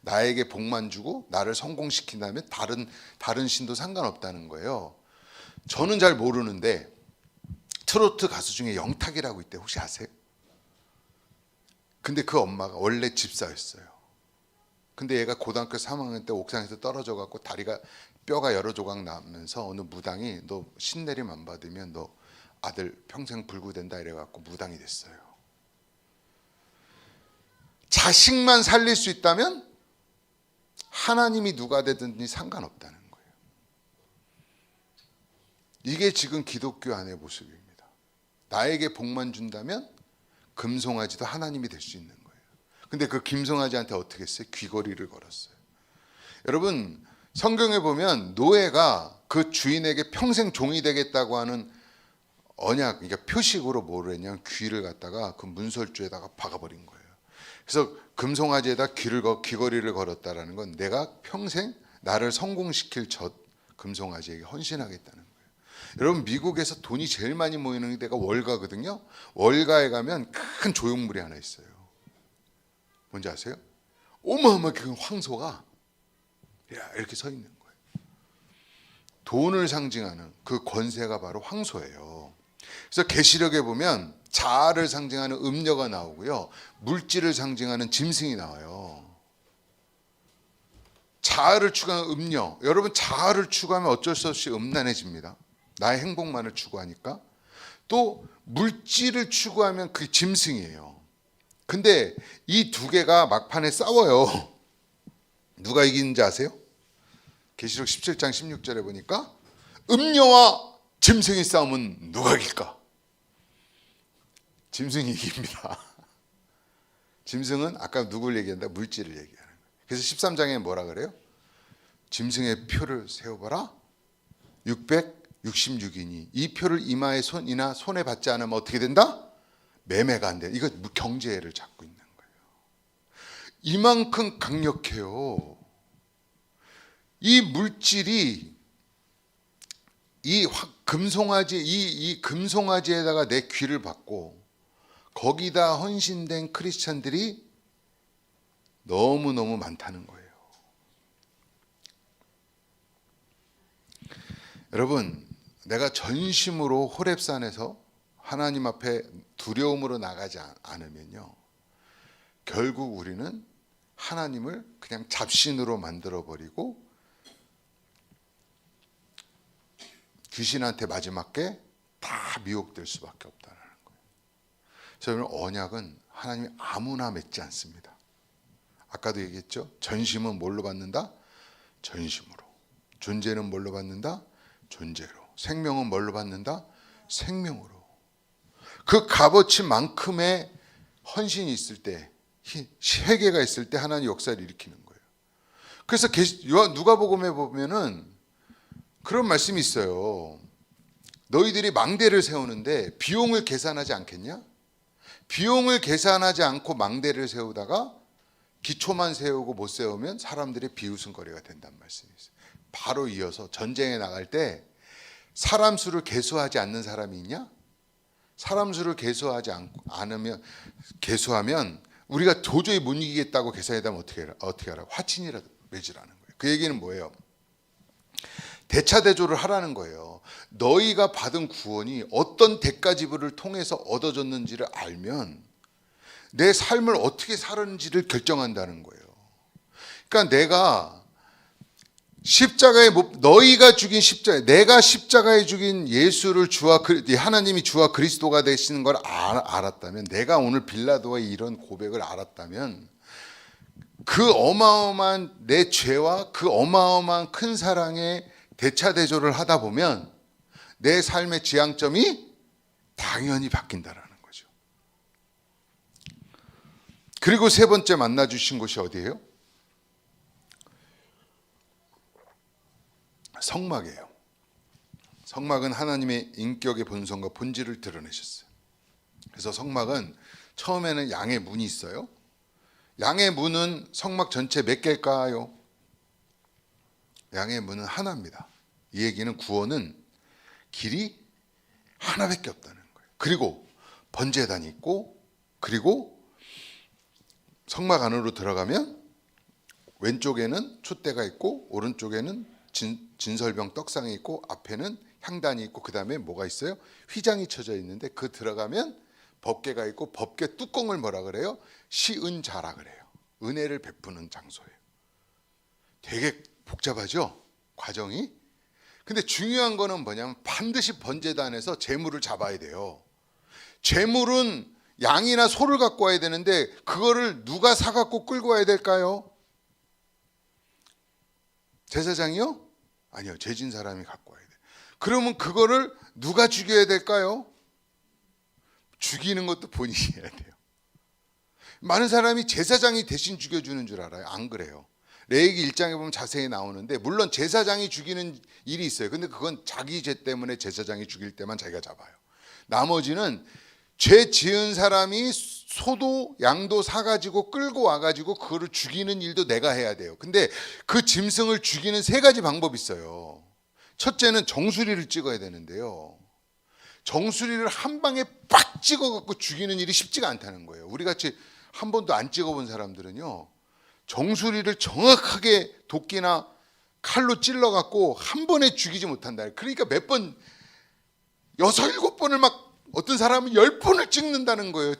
나에게 복만 주고 나를 성공시킨다면 다른 신도 상관없다는 거예요. 저는 잘 모르는데 트로트 가수 중에 영탁이라고 있대. 혹시 아세요? 근데 그 엄마가 원래 집사였어요. 근데 얘가 고등학교 3학년 때 옥상에서 떨어져 갖고 다리가 뼈가 여러 조각 나면서 어느 무당이 너 신내림 안 받으면 너 아들 평생 불구된다 이래 갖고 무당이 됐어요. 자식만 살릴 수 있다면 하나님이 누가 되든지 상관없다는 거예요. 이게 지금 기독교 안의 모습입니다. 나에게 복만 준다면 금송아지도 하나님이 될 수 있는 거예요. 근데 그 김송아지한테 어떻게 했어요? 귀걸이를 걸었어요. 여러분 성경에 보면 노예가 그 주인에게 평생 종이 되겠다고 하는 언약, 그러니까 표식으로 뭐를 했냐면 귀를 갖다가 그 문설주에다가 박아버린 거예요. 그래서 금송아지에다 귀걸이를 걸었다라는 건 내가 평생 나를 성공시킬 저 금송아지에게 헌신하겠다는 거예요. 여러분 미국에서 돈이 제일 많이 모이는 데가 월가거든요. 월가에 가면 큰 조형물이 하나 있어요. 뭔지 아세요? 어마어마하게 큰 황소가 이렇게 서 있는 거예요. 돈을 상징하는 그 권세가 바로 황소예요. 그래서 계시록에 보면 자아를 상징하는 음녀가 나오고요, 물질을 상징하는 짐승이 나와요. 자아를 추구하는 음녀, 여러분 자아를 추구하면 어쩔 수 없이 음란해집니다. 나의 행복만을 추구하니까. 또 물질을 추구하면 그게 짐승이에요. 근데 이 두 개가 막판에 싸워요. 누가 이기는지 아세요? 계시록 17장 16절에 보니까 음녀와 짐승이 싸우면 누가 이길까? 짐승이 이깁니다. 짐승은 아까 누굴 얘기한다? 물질을 얘기하는 거예요. 그래서 13장에 뭐라 그래요? 짐승의 표를 세워봐라. 666이니 이 표를 이마에 손이나 손에 받지 않으면 어떻게 된다? 매매가 안 돼. 이거 경제를 잡고 있는 거예요. 이만큼 강력해요. 이 물질이 이 금송아지에다가 내 귀를 받고 거기다 헌신된 크리스찬들이 너무너무 많다는 거예요. 여러분, 내가 전심으로 호렙산에서 하나님 앞에 두려움으로 나가지 않으면요, 결국 우리는 하나님을 그냥 잡신으로 만들어버리고 귀신한테 마지막에 다 미혹될 수밖에 없다는 거예요. 그래서 언약은 하나님이 아무나 맺지 않습니다. 아까도 얘기했죠. 전심은 뭘로 받는다? 전심으로. 존재는 뭘로 받는다? 존재로. 생명은 뭘로 받는다? 생명으로. 그 값어치 만큼의 헌신이 있을 때, 회개가 있을 때 하나님 역사를 일으키는 거예요. 그래서 누가복음에 보면은 그런 말씀이 있어요. 너희들이 망대를 세우는데 비용을 계산하지 않겠냐? 비용을 계산하지 않고 망대를 세우다가 기초만 세우고 못 세우면 사람들의 비웃음거리가 된다는 말씀이 있어요. 바로 이어서 전쟁에 나갈 때 사람 수를 계수하지 않는 사람이 있냐? 사람 수를 계수하지 계수하면 우리가 도저히 못 이기겠다고 계산했다면 어떻게 하라고? 화친이라도 맺으라는 거예요. 그 얘기는 뭐예요? 대차대조를 하라는 거예요. 너희가 받은 구원이 어떤 대가 지불을 통해서 얻어졌는지를 알면 내 삶을 어떻게 살았는지를 결정한다는 거예요. 그러니까 내가 너희가 죽인 십자가에, 내가 십자가에 죽인 예수를 하나님이 주와 그리스도가 되시는 걸 알았다면, 내가 오늘 빌라도의 이런 고백을 알았다면, 그 어마어마한 내 죄와 그 어마어마한 큰 사랑에 대차대조를 하다 보면 내 삶의 지향점이 당연히 바뀐다라는 거죠. 그리고 세 번째 만나주신 곳이 어디예요? 성막이에요. 성막은 하나님의 인격의 본성과 본질을 드러내셨어요. 그래서 성막은 처음에는 양의 문이 있어요. 양의 문은 성막 전체 몇 개일까요? 양의 문은 하나입니다. 이 얘기는 구원은 길이 하나밖에 없다는 거예요. 그리고 번제단이 있고, 그리고 성막 안으로 들어가면 왼쪽에는 촛대가 있고 오른쪽에는 진설병 떡상이 있고 앞에는 향단이 있고 그 다음에 뭐가 있어요? 휘장이 쳐져 있는데 그 들어가면 법궤가 있고 법궤 뚜껑을 뭐라 그래요? 시은자라 그래요. 은혜를 베푸는 장소예요. 되게 복잡하죠? 과정이. 근데 중요한 거는 뭐냐면 반드시 번제단에서 제물을 잡아야 돼요. 제물은 양이나 소를 갖고 와야 되는데 그거를 누가 사갖고 끌고 와야 될까요? 제사장이요? 아니요. 죄진 사람이 갖고 와야 돼요. 그러면 그거를 누가 죽여야 될까요? 죽이는 것도 본인이 해야 돼요. 많은 사람이 제사장이 대신 죽여주는 줄 알아요. 안 그래요. 레위기 1장에 보면 자세히 나오는데 물론 제사장이 죽이는 일이 있어요. 근데 그건 자기 죄 때문에 제사장이 죽일 때만 자기가 잡아요. 나머지는 죄 지은 사람이 소도 양도 사가지고 끌고 와가지고 그거를 죽이는 일도 내가 해야 돼요. 근데 그 짐승을 죽이는 세 가지 방법이 있어요. 첫째는 정수리를 찍어야 되는데요. 정수리를 한 방에 빡 찍어갖고 죽이는 일이 쉽지가 않다는 거예요. 우리같이 한 번도 안 찍어본 사람들은요, 정수리를 정확하게 도끼나 칼로 찔러갖고 한 번에 죽이지 못한다. 그러니까 몇 번, 6, 7번을 막 어떤 사람은 10번을 찍는다는 거예요.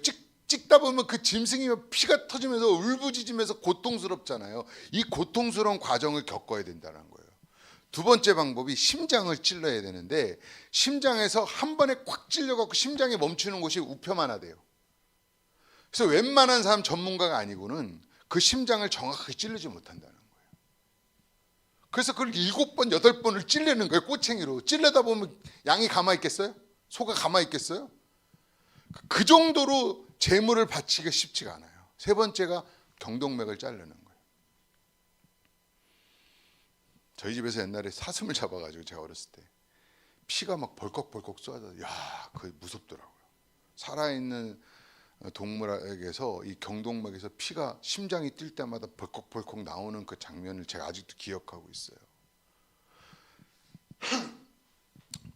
찍다 보면 그 짐승이 피가 터지면서 울부짖으면서 고통스럽잖아요. 이 고통스러운 과정을 겪어야 된다는 거예요. 두 번째 방법이 심장을 찔러야 되는데 심장에서 한 번에 꽉 찔려갖고 심장이 멈추는 곳이 우표만 하대요. 그래서 웬만한 사람 전문가가 아니고는 그 심장을 정확하게 찌르지 못한다는 거예요. 그래서 그걸 7번, 8번을 찔르는 거예요. 꼬챙이로. 찔르다 보면 양이 가만히 있겠어요? 소가 가만히 있겠어요? 그 정도로 제물을 바치기가 쉽지가 않아요. 세 번째가 경동맥을 자르는 거예요. 저희 집에서 옛날에 사슴을 잡아가지고 제가 어렸을 때 피가 막 벌컥벌컥 쏟아져. 야, 그게 무섭더라고요. 살아있는 동물에게서 이 경동맥에서 피가 심장이 뛸 때마다 벌컥벌컥 나오는 그 장면을 제가 아직도 기억하고 있어요.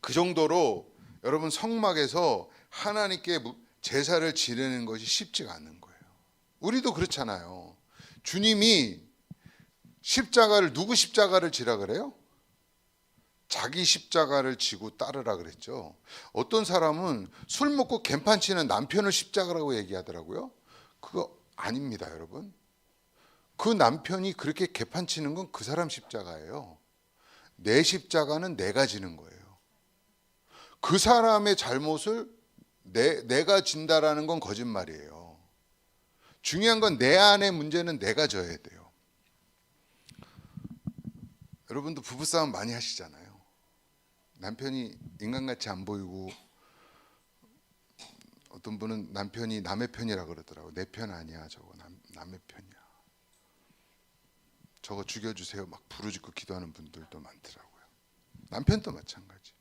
그 정도로 여러분 성막에서 하나님께 제사를 지내는 것이 쉽지가 않은 거예요. 우리도 그렇잖아요. 주님이 십자가를, 누구 십자가를 지라 그래요? 자기 십자가를 지고 따르라 그랬죠. 어떤 사람은 술 먹고 개판 치는 남편을 십자가라고 얘기하더라고요. 그거 아닙니다, 여러분. 그 남편이 그렇게 개판 치는 건 그 사람 십자가예요. 내 십자가는 내가 지는 거예요. 그 사람의 잘못을 내가 진다라는 건 거짓말이에요. 중요한 건 내 안의 문제는 내가 져야 돼요. 여러분도 부부싸움 많이 하시잖아요. 남편이 인간같이 안 보이고 어떤 분은 남편이 남의 편이라 그러더라고요. 내 편 아니야, 저거 남의 편이야. 저거 죽여주세요 막 부르짖고 기도하는 분들도 많더라고요. 남편도 마찬가지.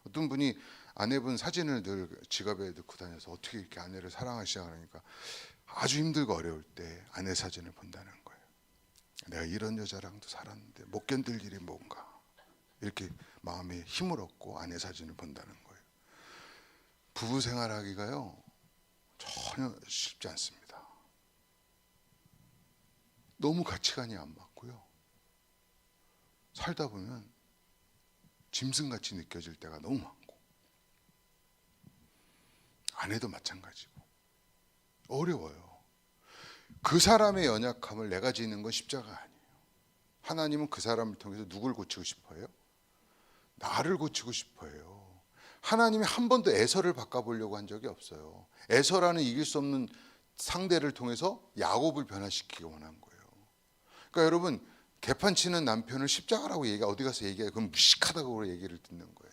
어떤 분이 아내분 사진을 늘 지갑에 넣고 다녀서 어떻게 이렇게 아내를 사랑하시냐 그러니까 아주 힘들고 어려울 때 아내 사진을 본다는 거예요. 내가 이런 여자랑도 살았는데 못 견딜 일이 뭔가, 이렇게 마음에 힘을 얻고 아내 사진을 본다는 거예요. 부부 생활하기가요 전혀 쉽지 않습니다. 너무 가치관이 안 맞고요. 살다 보면 짐승같이 느껴질 때가 너무 많고, 아내도 마찬가지고 어려워요. 그 사람의 연약함을 내가 지는 건 십자가 아니에요. 하나님은 그 사람을 통해서 누굴 고치고 싶어요? 나를 고치고 싶어요. 하나님이 한 번도 에서를 바꿔보려고 한 적이 없어요. 에서라는 이길 수 없는 상대를 통해서 야곱을 변화시키기 원한 거예요. 그러니까 여러분, 개판치는 남편을 십자가라고 어디 가서 얘기해요. 그럼 무식하다고 얘기를 듣는 거예요.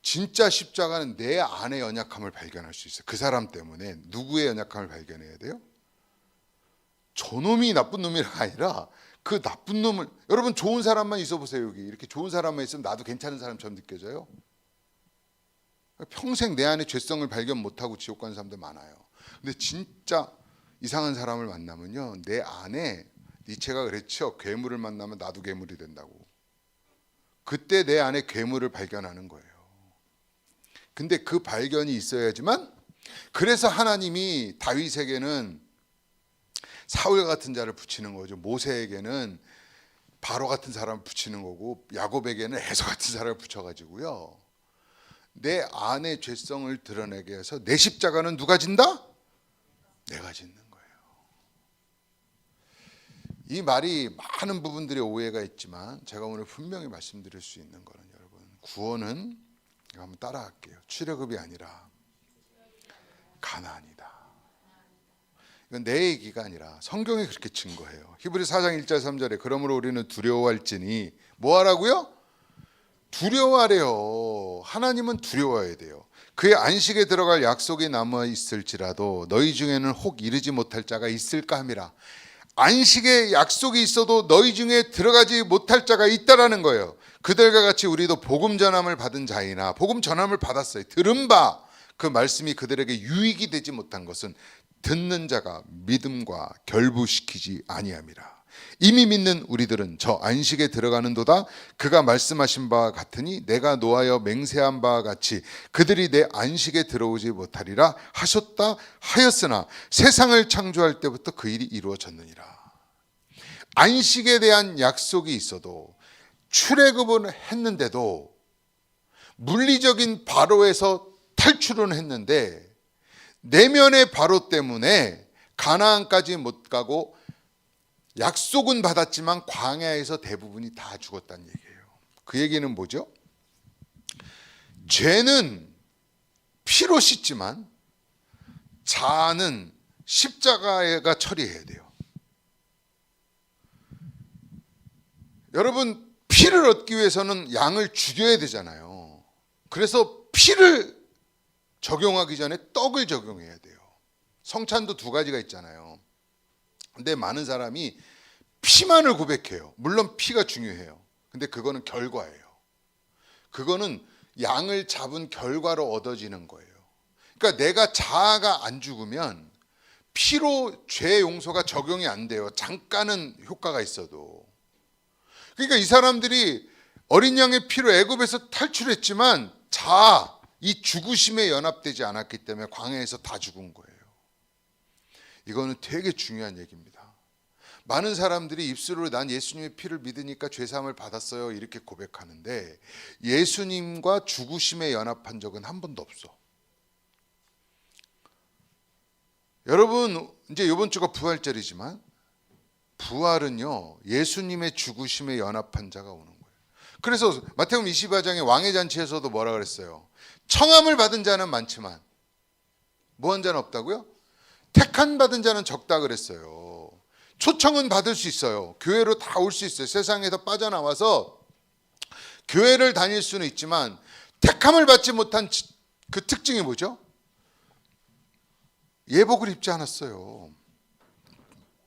진짜 십자가는 내 안의 연약함을 발견할 수 있어요. 그 사람 때문에. 누구의 연약함을 발견해야 돼요? 저놈이 나쁜 놈이 아니라 그 나쁜 놈을, 여러분 좋은 사람만 있어 보세요. 여기 이렇게 좋은 사람만 있으면 나도 괜찮은 사람처럼 느껴져요. 평생 내 안에 죄성을 발견 못하고 지옥 가는 사람들 많아요. 근데 진짜 이상한 사람을 만나면요, 내 안에, 니체가 그랬죠. 괴물을 만나면 나도 괴물이 된다고. 그때 내 안에 괴물을 발견하는 거예요. 근데 그 발견이 있어야지만, 그래서 하나님이 다윗에게는 사울 같은 자를 붙이는 거죠. 모세에게는 바로 같은 사람을 붙이는 거고, 야곱에게는 에서 같은 사람을 붙여가지고요, 내 안의 죄성을 드러내게 해서 내 십자가는 누가 진다? 내가 짓는 거예요. 이 말이 많은 부분들의 오해가 있지만 제가 오늘 분명히 말씀드릴 수 있는 거는, 여러분, 구원은, 한번 따라할게요. 출애굽이 아니라 가나안이다. 이건 내 얘기가 아니라 성경이 그렇게 증거해요. 히브리서 4장 1절 3절에 그러므로 우리는 두려워할지니, 뭐 하라고요? 두려워하래요. 하나님은 두려워해야 돼요. 그의 안식에 들어갈 약속이 남아 있을지라도 너희 중에는 혹 이르지 못할 자가 있을까 함이라. 안식의 약속이 있어도 너희 중에 들어가지 못할 자가 있다라는 거예요. 그들과 같이 우리도 복음 전함을 받은 자이나, 복음 전함을 받았어요. 들은 바 그 말씀이 그들에게 유익이 되지 못한 것은 듣는 자가 믿음과 결부시키지 아니함이라. 이미 믿는 우리들은 저 안식에 들어가는도다. 그가 말씀하신 바와 같으니 내가 노하여 맹세한 바와 같이 그들이 내 안식에 들어오지 못하리라 하셨다 하였으나 세상을 창조할 때부터 그 일이 이루어졌느니라. 안식에 대한 약속이 있어도, 출애굽은 했는데도, 물리적인 바로에서 탈출은 했는데 내면의 바로 때문에 가나안까지 못 가고, 약속은 받았지만 광야에서 대부분이 다 죽었다는 얘기예요. 그 얘기는 뭐죠? 죄는 피로 씻지만 자아는 십자가가 처리해야 돼요. 여러분, 피를 얻기 위해서는 양을 죽여야 되잖아요. 그래서 피를 적용하기 전에 떡을 적용해야 돼요. 성찬도 두 가지가 있잖아요. 근데 많은 사람이 피만을 고백해요. 물론 피가 중요해요. 근데 그거는 결과예요. 그거는 양을 잡은 결과로 얻어지는 거예요. 그러니까 내가 자아가 안 죽으면 피로 죄 용서가 적용이 안 돼요. 잠깐은 효과가 있어도. 그러니까 이 사람들이 어린 양의 피로 애굽에서 탈출했지만 자아, 이 죽으심에 연합되지 않았기 때문에 광야에서 다 죽은 거예요. 이거는 되게 중요한 얘기입니다. 많은 사람들이 입술로 난 예수님의 피를 믿으니까 죄사함을 받았어요 이렇게 고백하는데, 예수님과 죽으심에 연합한 적은 한 번도 없어. 여러분, 이제 이번 주가 부활절이지만 부활은요, 예수님의 죽으심에 연합한 자가 오는 거예요. 그래서 마태복음 24장의 왕의 잔치에서도 뭐라 그랬어요? 청함을 받은 자는 많지만 뭐한 자는 없다고요? 택한 받은 자는 적다 그랬어요. 초청은 받을 수 있어요. 교회로 다 올 수 있어요. 세상에서 빠져나와서 교회를 다닐 수는 있지만 택함을 받지 못한 그 특징이 뭐죠? 예복을 입지 않았어요.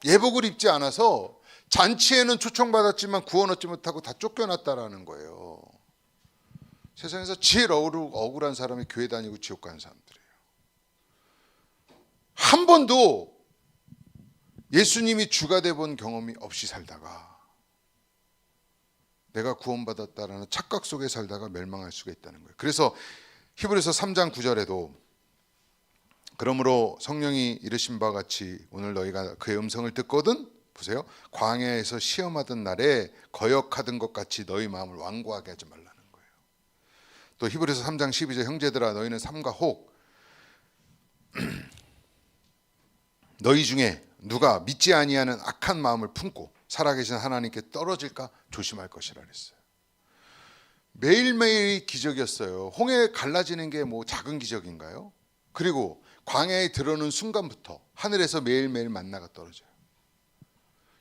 예복을 입지 않아서 잔치에는 초청받았지만 구원 얻지 못하고 다 쫓겨났다라는 거예요. 세상에서 제일 억울한 사람이 교회 다니고 지옥 가는 사람들이에요. 한 번도 예수님이 주가 돼본 경험이 없이 살다가 내가 구원받았다라는 착각 속에 살다가 멸망할 수가 있다는 거예요. 그래서 히브리서 3장 9절에도 그러므로 성령이 이르신 바와 같이 오늘 너희가 그의 음성을 듣거든, 보세요, 광야에서 시험하던 날에 거역하던 것 같이 너희 마음을 완고하게 하지 말라는 거예요. 또 히브리서 3장 12절 형제들아 너희는 삼가 혹 너희 중에 누가 믿지 아니하는 악한 마음을 품고 살아계신 하나님께 떨어질까 조심할 것이라 그랬어요. 매일매일이 기적이었어요. 홍해 갈라지는 게 뭐 작은 기적인가요? 그리고 광야에 들어오는 순간부터 하늘에서 매일매일 만나가 떨어져요.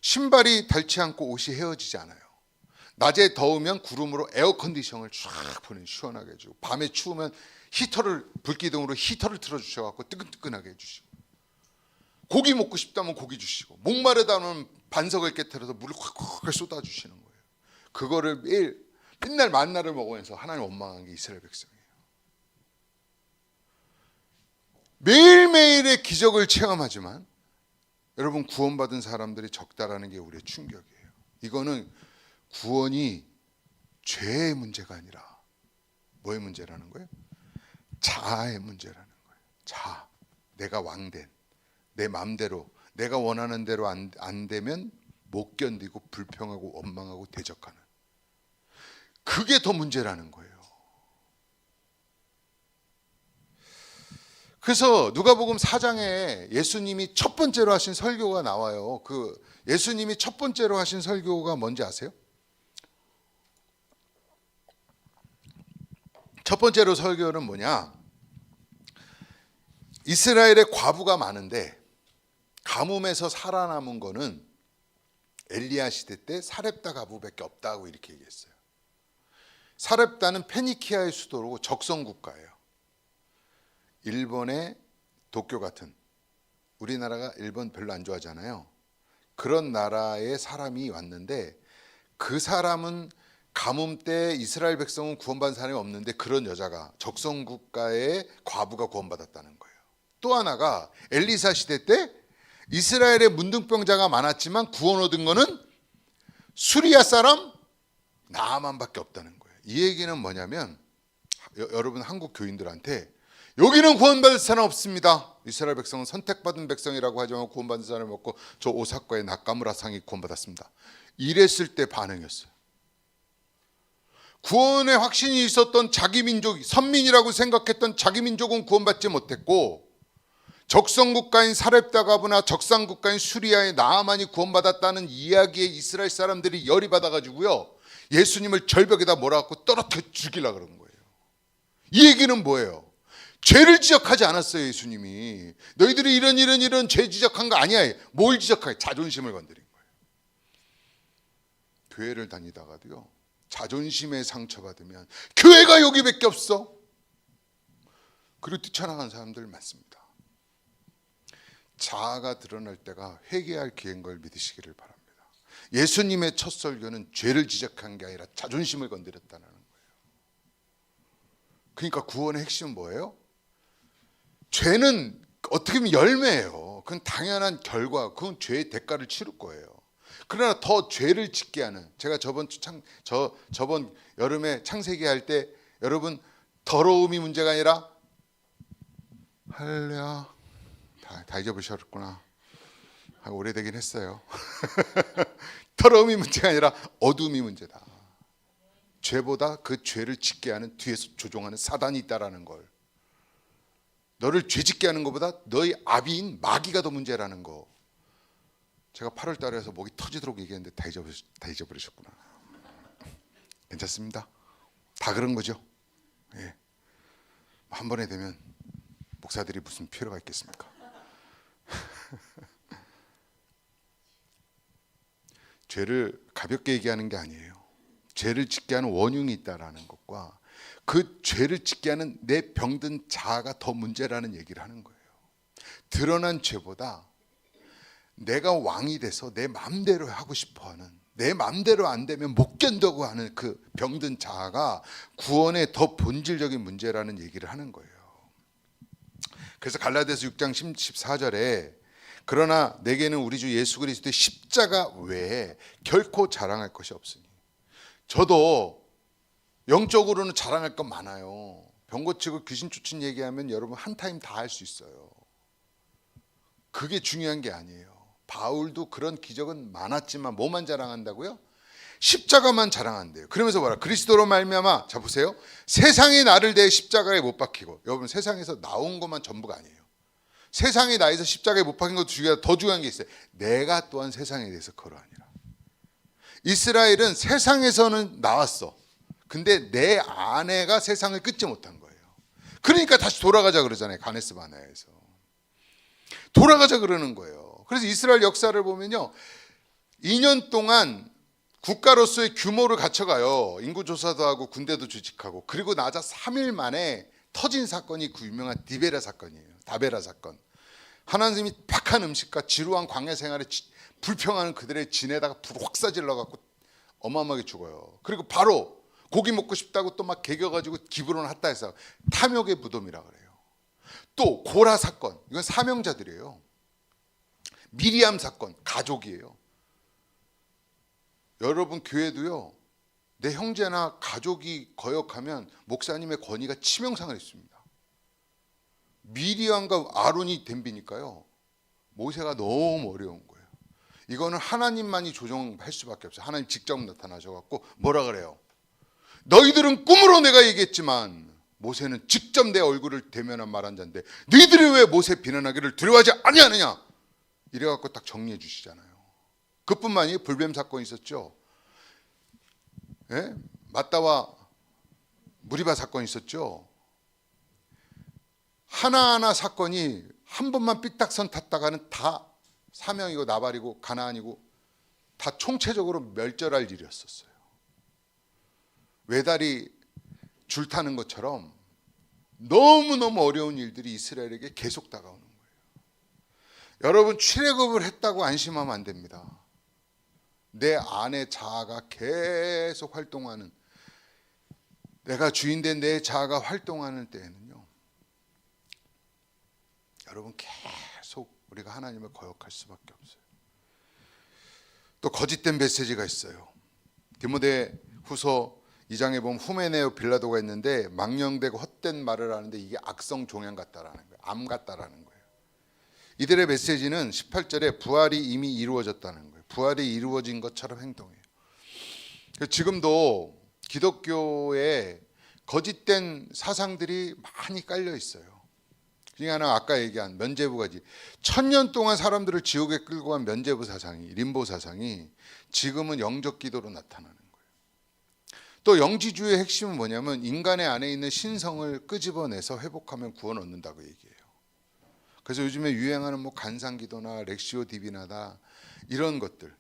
신발이 닳지 않고 옷이 헤어지지 않아요. 낮에 더우면 구름으로 에어컨디션을 쫙 보내 시원하게 해주고, 밤에 추우면 히터를, 불기둥으로 히터를 틀어주셔서 뜨끈뜨끈하게 해주시고, 고기 먹고 싶다면 고기 주시고, 목마르다면 반석을 깨뜨려서 물을 콱콱 쏟아주시는 거예요. 그거를 맨날 만나를 먹으면서 하나님 원망한 게 이스라엘 백성이에요. 매일매일의 기적을 체험하지만 여러분, 구원받은 사람들이 적다라는 게 우리의 충격이에요. 이거는 구원이 죄의 문제가 아니라 뭐의 문제라는 거예요? 자아의 문제라는 거예요. 자아. 내가 왕된, 내 마음대로, 내가 원하는 대로 안 되면 못 견디고 불평하고 원망하고 대적하는, 그게 더 문제라는 거예요. 그래서 누가복음 4장에 예수님이 첫 번째로 하신 설교가 나와요. 그 예수님이 첫 번째로 하신 설교가 뭔지 아세요? 첫 번째로 설교는 뭐냐? 이스라엘에 과부가 많은데 가뭄에서 살아남은 거는 엘리야 시대 때 사렙다 과부밖에 없다고 이렇게 얘기했어요. 사렙다는 페니키아의 수도로 적성 국가예요. 일본의 도쿄 같은, 우리나라가 일본 별로 안 좋아하잖아요. 그런 나라의 사람이 왔는데 그 사람은 가뭄 때 이스라엘 백성은 구원받은 사람이 없는데 그런 여자가, 적성 국가의 과부가 구원받았다는 거예요. 또 하나가 엘리사 시대 때 이스라엘에 문둥병자가 많았지만 구원 얻은 거는 수리아 사람 나아만밖에 없다는 거예요. 이 얘기는 뭐냐면, 여러분 한국 교인들한테 여기는 구원받을 사람 없습니다. 이스라엘 백성은 선택받은 백성이라고 하지만 구원받은 사람이 없고 저 오사카의 나카무라상이 구원받았습니다. 이랬을 때 반응이었어요. 구원의 확신이 있었던 자기 민족, 선민이라고 생각했던 자기 민족은 구원받지 못했고, 적성국가인 사렙다 과부나 적상국가인 수리아의 나아만이 구원받았다는 이야기에 이스라엘 사람들이 열이 받아가지고요, 예수님을 절벽에다 몰아갖고 떨어뜨려 죽이려고 그런 거예요. 이 얘기는 뭐예요? 죄를 지적하지 않았어요. 예수님이 너희들이 이런 죄 지적한 거 아니야. 뭘 지적해? 자존심을 건드린 거예요. 교회를 다니다가도요, 자존심에 상처받으면 교회가 여기밖에 없어, 그리고 뛰쳐나간 사람들 많습니다. 자아가 드러날 때가 회개할 기회인 걸 믿으시기를 바랍니다. 예수님의 첫 설교는 죄를 지적한 게 아니라 자존심을 건드렸다는 거예요. 그러니까 구원의 핵심은 뭐예요? 죄는 어떻게 보면 열매예요. 그건 당연한 결과, 그건 죄의 대가를 치를 거예요. 그러나 더 죄를 짓게 하는, 제가 저번 여름에 창세기 할 때 여러분 더러움이 문제가 아니라, 할렐루야, 다 잊어버리셨구나. 오래되긴 했어요. 더러움이 문제가 아니라 어둠이 문제다. 죄보다 그 죄를 짓게 하는, 뒤에서 조종하는 사단이 있다라는 걸, 너를 죄짓게 하는 것보다 너희 아비인 마귀가 더 문제라는 거, 제가 8월 달에 해서 목이 터지도록 얘기했는데 다 잊어버리셨구나. 괜찮습니다. 다 그런 거죠. 예. 한 번에 되면 목사들이 무슨 필요가 있겠습니까? 죄를 가볍게 얘기하는 게 아니에요. 죄를 짓게 하는 원흉이 있다라는 것과 그 죄를 짓게 하는 내 병든 자아가 더 문제라는 얘기를 하는 거예요. 드러난 죄보다 내가 왕이 돼서 내 마음대로 하고 싶어하는, 내 마음대로 안 되면 못 견뎌고 하는 그 병든 자아가 구원의 더 본질적인 문제라는 얘기를 하는 거예요. 그래서 갈라디아서 6장 14절에 그러나 내게는 우리 주 예수 그리스도의 십자가 외에 결코 자랑할 것이 없으니. 저도 영적으로는 자랑할 건 많아요. 병 고치고 귀신 쫓은 얘기하면 여러분 한 타임 다 할 수 있어요. 그게 중요한 게 아니에요. 바울도 그런 기적은 많았지만 뭐만 자랑한다고요? 십자가만 자랑한대요. 그러면서 뭐라? 그리스도로 말미암아, 자 보세요, 세상이 나를 대해 십자가에 못 박히고. 여러분 세상에서 나온 것만 전부가 아니에요. 세상이 나에서 십자가에 못 박힌 것도 더 중요한 게 있어요. 내가 또한 세상에 대해서 걸어아니라. 이스라엘은 세상에서는 나왔어. 근데 내 아내가 세상을 끊지 못한 거예요. 그러니까 다시 돌아가자 그러잖아요. 가네스 바네아에서 돌아가자 그러는 거예요. 그래서 이스라엘 역사를 보면요, 2년 동안 국가로서의 규모를 갖춰가요. 인구조사도 하고 군대도 조직하고. 그리고 나자 3일 만에 터진 사건이 그 유명한 디베라 사건이에요. 다베라 사건. 하나님이 박한 음식과 지루한 광야 생활에 불평하는 그들의 진에다가 불 확 쏴질러 갖고 어마어마하게 죽어요. 그리고 바로 고기 먹고 싶다고 또 막 개겨가지고 기브론 핫다 해서 탐욕의 무덤이라 그래요. 또 고라 사건, 이건 사명자들이에요. 미리암 사건, 가족이에요. 여러분 교회도요, 내 형제나 가족이 거역하면 목사님의 권위가 치명상을 했습니다. 미리암과 아론이 덤비니까요, 모세가 너무 어려운 거예요. 이거는 하나님만이 조정할 수밖에 없어요. 하나님 직접 나타나셔갖고 뭐라 그래요? 너희들은 꿈으로 내가 얘기했지만 모세는 직접 내 얼굴을 대면한 말한 자인데 너희들이 왜 모세 비난하기를 두려워하지 아니하느냐? 이래갖고 딱 정리해 주시잖아요. 그뿐만이 불뱀 사건이 있었죠. 예? 마따와 무리바 사건이 있었죠. 하나하나 사건이 한 번만 삐딱선 탔다가는 다 사명이고 나발이고 가나안이고 다 총체적으로 멸절할 일이었었어요. 외다리 줄 타는 것처럼 너무너무 어려운 일들이 이스라엘에게 계속 다가오는 거예요. 여러분 출애굽을 했다고 안심하면 안 됩니다. 내 안의 자아가 계속 활동하는, 내가 주인된 내 자아가 활동하는 때에는요, 여러분 계속 우리가 하나님을 거역할 수밖에 없어요. 또 거짓된 메시지가 있어요. 디모데 후서 2장에 보면 후메네오 빌라도가 있는데 망령되고 헛된 말을 하는데 이게 악성 종양 같다라는 거예요. 암 같다라는 거예요. 이들의 메시지는 18절에 부활이 이미 이루어졌다는 거예요. 부활이 이루어진 것처럼 행동해요. 지금도 기독교에 거짓된 사상들이 많이 깔려 있어요. 그중에 하나 아까 얘기한 면죄부가지, 1000년 동안 사람들을 지옥에 끌고 간 면죄부 사상이, 림보 사상이 지금은 영적 기도로 나타나는 거예요. 또 영지주의의 핵심은 뭐냐면 인간의 안에 있는 신성을 끄집어내서 회복하면 구원 얻는다고 얘기해요. 그래서 요즘에 유행하는 뭐 간상기도나 렉시오 디비나다 이런 것들,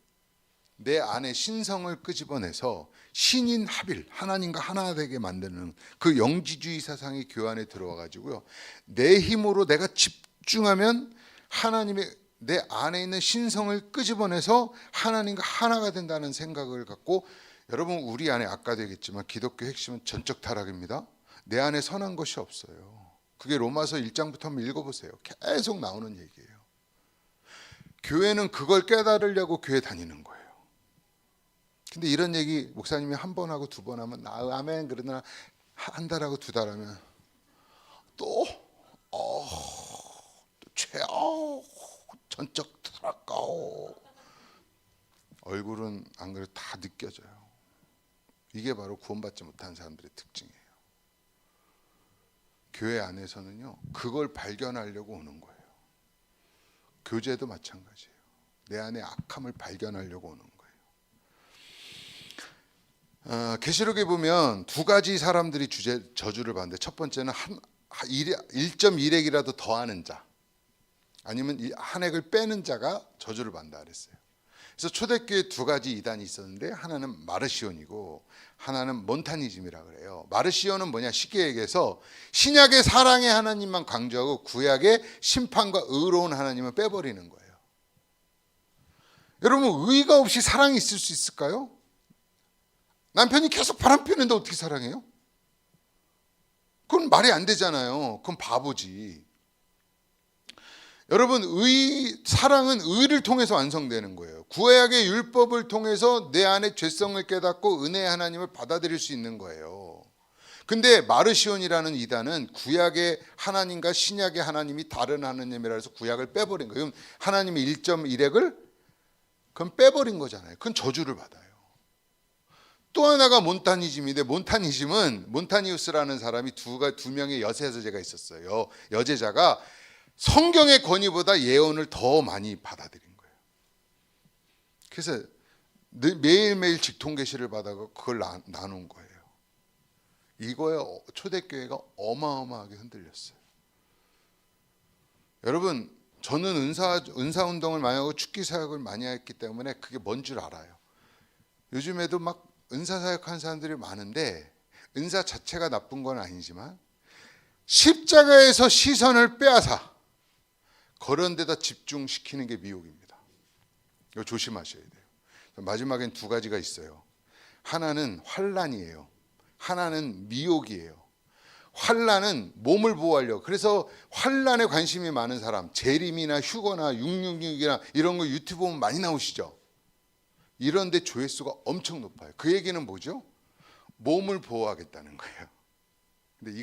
내 안에 신성을 끄집어내서 신인 합일, 하나님과 하나 되게 만드는 그 영지주의 사상이 교회 안에 들어와 가지고요, 내 힘으로 내가 집중하면 하나님의 내 안에 있는 신성을 끄집어내서 하나님과 하나가 된다는 생각을 갖고, 여러분 우리 안에 아까도 얘기했지만 기독교 핵심은 전적 타락입니다. 내 안에 선한 것이 없어요. 그게 로마서 1장부터 한번 읽어보세요. 계속 나오는 얘기예요. 교회는 그걸 깨달으려고 교회 다니는 거예요. 근데 이런 얘기 목사님이 한 번 하고 두 번 하면 아멘 그러나 한 달 하고 두 달 하면 또 죄, 전적 타락가오, 얼굴은 안 그래도 다 느껴져요. 이게 바로 구원받지 못한 사람들의 특징이에요. 교회 안에서는요, 그걸 발견하려고 오는 거예요. 교제도 마찬가지예요. 내 안에 악함을 발견하려고 오는 거예요. 계시록에 보면 두 가지 사람들이 저주를 받는데, 첫 번째는 1.1핵이라도 더하는 자, 아니면 한 핵을 빼는 자가 저주를 받는다 그랬어요. 그래서 초대교회 두 가지 이단이 있었는데, 하나는 마르시온이고 하나는 몬타니즘이라 그래요. 마르시온은 뭐냐, 쉽게 얘기해서 신약의 사랑의 하나님만 강조하고 구약의 심판과 의로운 하나님을 빼버리는 거예요. 여러분 의가 없이 사랑이 있을 수 있을까요? 남편이 계속 바람 피우는데 어떻게 사랑해요? 그건 말이 안 되잖아요. 그건 바보지. 여러분 사랑은 의를 통해서 완성되는 거예요. 구약의 율법을 통해서 내 안에 죄성을 깨닫고 은혜의 하나님을 받아들일 수 있는 거예요. 근데 마르시온이라는 이단은 구약의 하나님과 신약의 하나님이 다른 하나님이라 해서 구약을 빼버린 거예요. 그럼 하나님의 1.1핵을 그건 빼버린 거잖아요. 그건 저주를 받아요. 또 하나가 몬타니즘인데, 몬타니즘은 몬타니우스라는 사람이 두 명의 여세자가 있었어요. 여제자가 성경의 권위보다 예언을 더 많이 받아들인 거예요. 그래서 매일매일 직통계시를 받아서 그걸 나눈 거예요. 이거에 초대교회가 어마어마하게 흔들렸어요. 여러분 저는 은사 운동을 많이 하고 축기 사역을 많이 했기 때문에 그게 뭔 줄 알아요. 요즘에도 막 은사 사역하는 사람들이 많은데, 은사 자체가 나쁜 건 아니지만 십자가에서 시선을 빼앗아 그런 데다 집중시키는 게 미혹입니다. 이거 조심하셔야 돼요. 마지막엔 두 가지가 있어요. 하나는 환난이에요. 하나는 미혹이에요. 환난은 몸을 보호하려고. 그래서 환난에 관심이 많은 사람, 재림이나 휴거나 666이나 이런 거 유튜브 보면 많이 나오시죠. 이런 데 조회수가 엄청 높아요. 그 얘기는 뭐죠? 몸을 보호하겠다는 거예요. 근데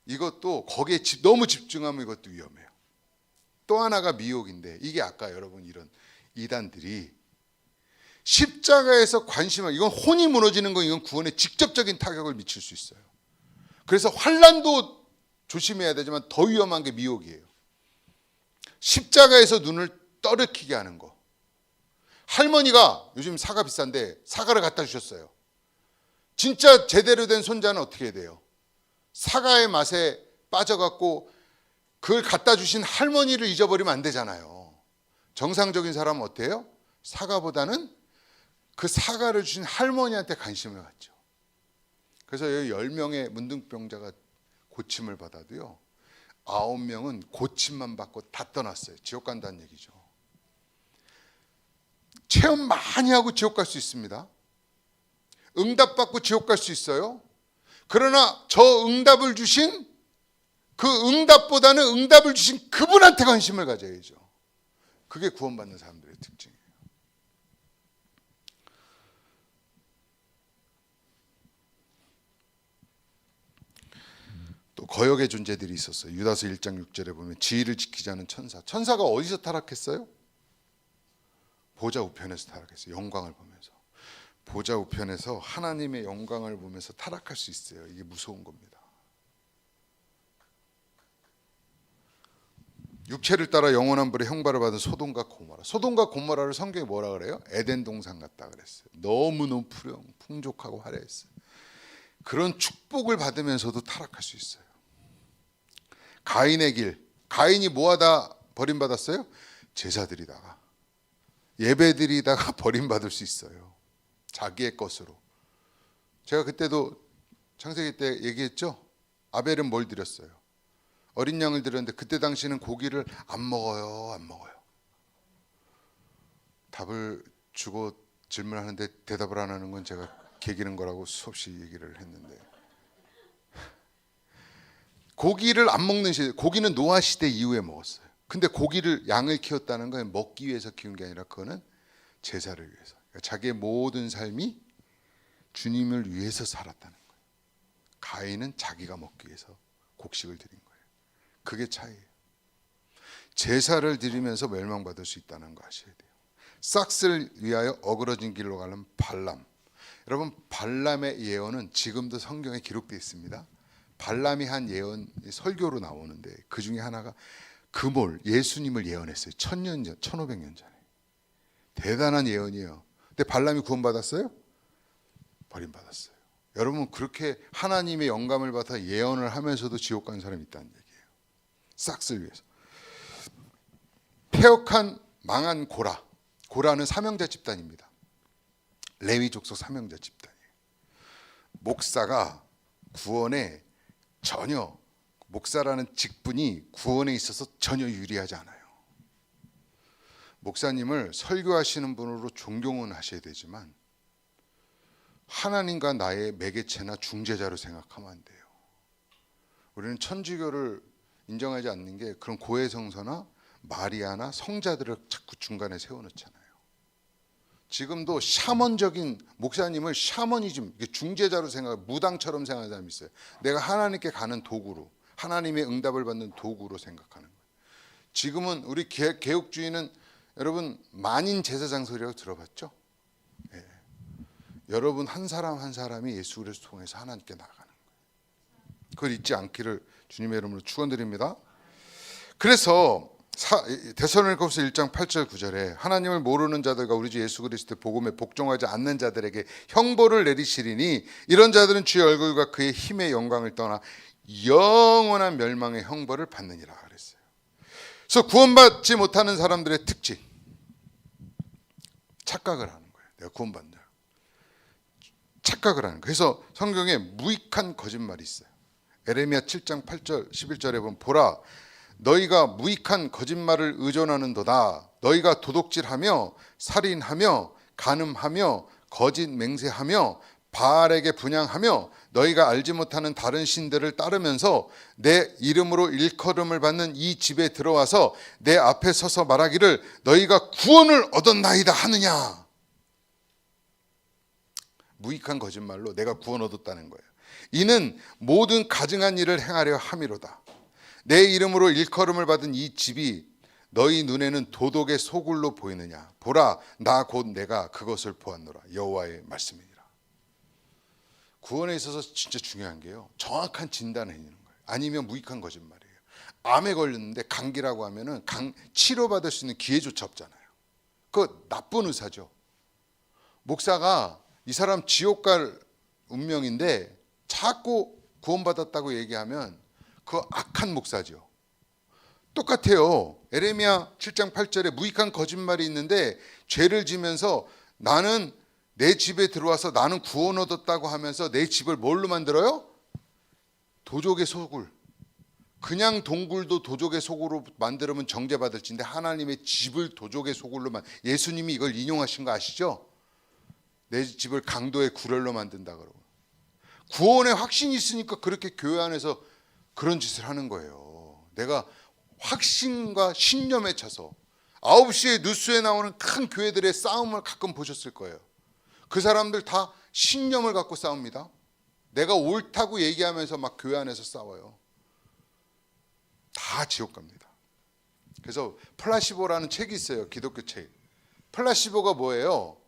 이것도 거기에 너무 집중하면 이것도 위험해요. 또 하나가 미혹인데, 이게 아까 여러분 이런 이단들이 십자가에서 관심을, 이건 혼이 무너지는 거, 이건 구원에 직접적인 타격을 미칠 수 있어요. 그래서 환난도 조심해야 되지만 더 위험한 게 미혹이에요. 십자가에서 눈을 떠르키게 하는 거. 할머니가 요즘 사과 비싼데 사과를 갖다 주셨어요. 진짜 제대로 된 손자는 어떻게 해야 돼요? 사과의 맛에 빠져갖고 그걸 갖다 주신 할머니를 잊어버리면 안 되잖아요. 정상적인 사람은 어때요? 사과보다는 그 사과를 주신 할머니한테 관심을 갖죠. 그래서 여기 10명의 문둥병자가 고침을 받아도요, 9명은 고침만 받고 다 떠났어요. 지옥 간다는 얘기죠. 체험 많이 하고 지옥 갈 수 있습니다. 응답받고 지옥 갈 수 있어요. 그러나 저 응답을 주신, 그 응답보다는 응답을 주신 그분한테 관심을 가져야죠. 그게 구원받는 사람들의 특징이에요. 또 거역의 존재들이 있었어요. 유다서 1장 6절에 보면 지위를 지키지 않은 천사. 천사가 어디서 타락했어요? 보좌 우편에서 타락했어요. 영광을 보면서. 보좌 우편에서 하나님의 영광을 보면서 타락할 수 있어요. 이게 무서운 겁니다. 육체를 따라 영원한 불의 형벌을 받은 소돔과 고모라. 소돔과 고모라를 성경이 뭐라 그래요? 에덴 동산 같다 그랬어요. 너무너무 풍족하고 화려했어요. 그런 축복을 받으면서도 타락할 수 있어요. 가인의 길. 가인이 뭐하다 버림받았어요? 제사드리다가, 예배드리다가 버림받을 수 있어요. 자기의 것으로. 제가 그때도 창세기 때 얘기했죠. 아벨은 뭘 드렸어요? 어린 양을 드렸는데 그때 당시는 고기를 안 먹어요. 답을 주고 질문하는데 대답을 안 하는 건 제가 개기는 거라고 수없이 얘기를 했는데, 고기를 안 먹는 시대, 고기는 노아 시대 이후에 먹었어요. 근데 고기를, 양을 키웠다는 건 먹기 위해서 키운 게 아니라 그거는 제사를 위해서, 그러니까 자기의 모든 삶이 주님을 위해서 살았다는 거예요. 가인은 자기가 먹기 위해서 곡식을 드린 거예요. 그게 차이예요. 제사를 드리면서 멸망받을 수 있다는 거 아셔야 돼요. 싹스를 위하여 어그러진 길로 가는 발람. 여러분, 발람의 예언은 지금도 성경에 기록되어 있습니다. 발람이 한 예언, 설교로 나오는데 그 중에 하나가 그몰, 예수님을 예언했어요. 1000년 전, 1500년 전에. 대단한 예언이에요. 근데 발람이 구원받았어요? 버림받았어요. 여러분, 그렇게 하나님의 영감을 받아 예언을 하면서도 지옥 가는 사람이 있다는 얘기예요. 싹스를 위해서. 폐역한 망한 고라. 고라는 사명자 집단입니다. 레위 족속 사명자 집단이에요. 목사가 구원에 전혀, 목사라는 직분이 구원에 있어서 전혀 유리하지 않아요. 목사님을 설교하시는 분으로 존경은 하셔야 되지만 하나님과 나의 매개체나 중재자로 생각하면 안 돼요. 우리는 천주교를 인정하지 않는 게 그런 고해성서나 마리아나 성자들을 자꾸 중간에 세워놓잖아요. 지금도 샤먼적인 목사님을 샤머니즘, 중재자로 생각하고 무당처럼 생각하는 사람이 있어요. 내가 하나님께 가는 도구로, 하나님의 응답을 받는 도구로 생각하는 거예요. 지금은 우리 개혁주의는 여러분 만인 제사장소리라고 들어봤죠? 예. 여러분 한 사람 한 사람이 예수 그리스도 통해서 하나님께 나가는 거예요. 그걸 잊지 않기를 주님의 이름으로 축원드립니다. 그래서 데살로니가후서 1장 8절 9절에 하나님을 모르는 자들과 우리 주 예수 그리스도의 복음에 복종하지 않는 자들에게 형벌을 내리시리니 이런 자들은 주의 얼굴과 그의 힘의 영광을 떠나 영원한 멸망의 형벌을 받느니라 그랬어요. 그래서 구원받지 못하는 사람들의 특징, 착각을 하는 거예요. 내가 구원받는 자, 착각을 하는 거예요. 그래서 성경에 무익한 거짓말이 있어요. 에레미야 7장 8절 11절에 보면 보라 너희가 무익한 거짓말을 의존하는도다. 너희가 도둑질하며 살인하며 간음하며 거짓 맹세하며 바알에게 분향하며 너희가 알지 못하는 다른 신들을 따르면서 내 이름으로 일컬음을 받는 이 집에 들어와서 내 앞에 서서 말하기를 너희가 구원을 얻었나이다 하느냐. 무익한 거짓말로 내가 구원 얻었다는 거예요. 이는 모든 가증한 일을 행하려 함이로다. 내 이름으로 일컬음을 받은 이 집이 너희 눈에는 도둑의 소굴로 보이느냐. 보라, 나 곧 내가 그것을 보았노라. 여호와의 말씀이니라. 구원에 있어서 진짜 중요한 게요, 정확한 진단을 해주는 거예요. 아니면 무익한 거짓말이에요. 암에 걸렸는데 감기라고 하면은 치료받을 수 있는 기회조차 없잖아요. 그거 나쁜 의사죠. 목사가 이 사람 지옥 갈 운명인데 자꾸 구원받았다고 얘기하면 그거 악한 목사죠. 똑같아요. 에레미야 7장 8절에 무익한 거짓말이 있는데 죄를 지면서 나는 내 집에 들어와서 나는 구원 얻었다고 하면서 내 집을 뭘로 만들어요? 도적의 소굴. 그냥 동굴도 도적의 소굴로 만들면 정죄받을지인데 하나님의 집을 도적의 소굴로 예수님이 이걸 인용하신 거 아시죠? 내 집을 강도의 구렬로 만든다 그러고. 구원의 확신이 있으니까 그렇게 교회 안에서 그런 짓을 하는 거예요. 내가 확신과 신념에 차서 9시에 뉴스에 나오는 큰 교회들의 싸움을 가끔 보셨을 거예요. 그 사람들 다 신념을 갖고 싸웁니다. 내가 옳다고 얘기하면서 막 교회 안에서 싸워요. 다 지옥 갑니다. 그래서 플라시보라는 책이 있어요. 기독교 책. 플라시보가 뭐예요?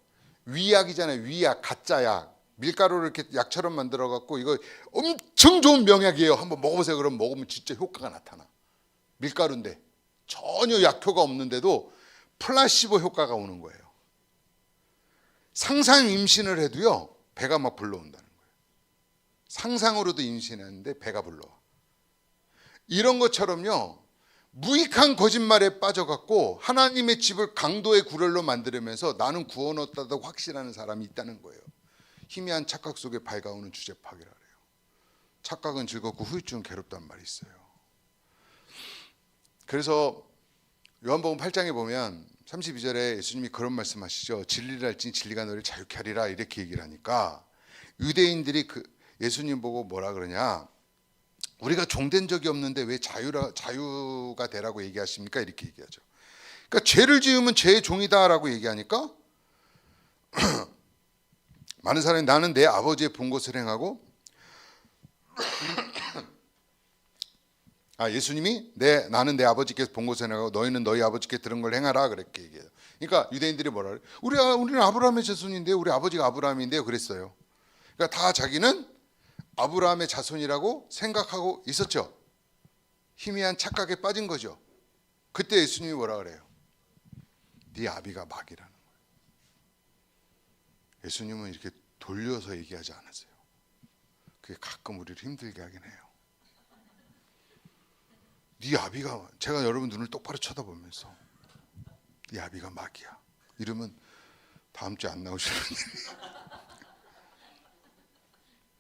위약이잖아요. 위약, 가짜약. 밀가루를 이렇게 약처럼 만들어 갖고 이거 엄청 좋은 명약이에요. 한번 먹어보세요. 그럼 먹으면 진짜 효과가 나타나. 밀가루인데 전혀 약효가 없는데도 플라시보 효과가 오는 거예요. 상상 임신을 해도요, 배가 막 불러온다는 거예요. 상상으로도 임신했는데 배가 불러와. 이런 것처럼요, 무익한 거짓말에 빠져갖고 하나님의 집을 강도의 구렬로 만들면서 나는 구원 얻었다고 확신하는 사람이 있다는 거예요. 희미한 착각 속에 밝아오는 주제 파괴라 그래요. 착각은 즐겁고 후유증은 괴롭다는 말이 있어요. 그래서 요한복음 8장에 보면 32절에 예수님이 그런 말씀하시죠. 진리를 알지니 진리가 너를 자유케 하리라, 이렇게 얘기를 하니까 유대인들이 예수님 보고 뭐라 그러냐, 우리가 종된 적이 없는데 왜 자유가 되라고 얘기하십니까? 이렇게 얘기하죠. 그러니까 죄를 지으면 죄의 종이다라고 얘기하니까 많은 사람이 나는 내 아버지의 본 것을 행하고 예수님이 나는 내 아버지께서 본 것을 행하고 너희는 너희 아버지께 들은 걸 행하라, 그렇게 얘기해요. 그러니까 유대인들이 뭐라 그래요? 우리는 아브라함의 자손인데요, 우리 아버지가 아브라함인데요, 그랬어요. 그러니까 다 자기는 아브라함의 자손이라고 생각하고 있었죠. 희미한 착각에 빠진 거죠. 그때 예수님이 뭐라 그래요? 네 아비가 마귀라는 거예요. 예수님은 이렇게 돌려서 얘기하지 않았어요. 그게 가끔 우리를 힘들게 하긴 해요. 네 아비가, 제가 여러분 눈을 똑바로 쳐다보면서 네 아비가 마귀야 이러면 다음 주에 안 나오시는데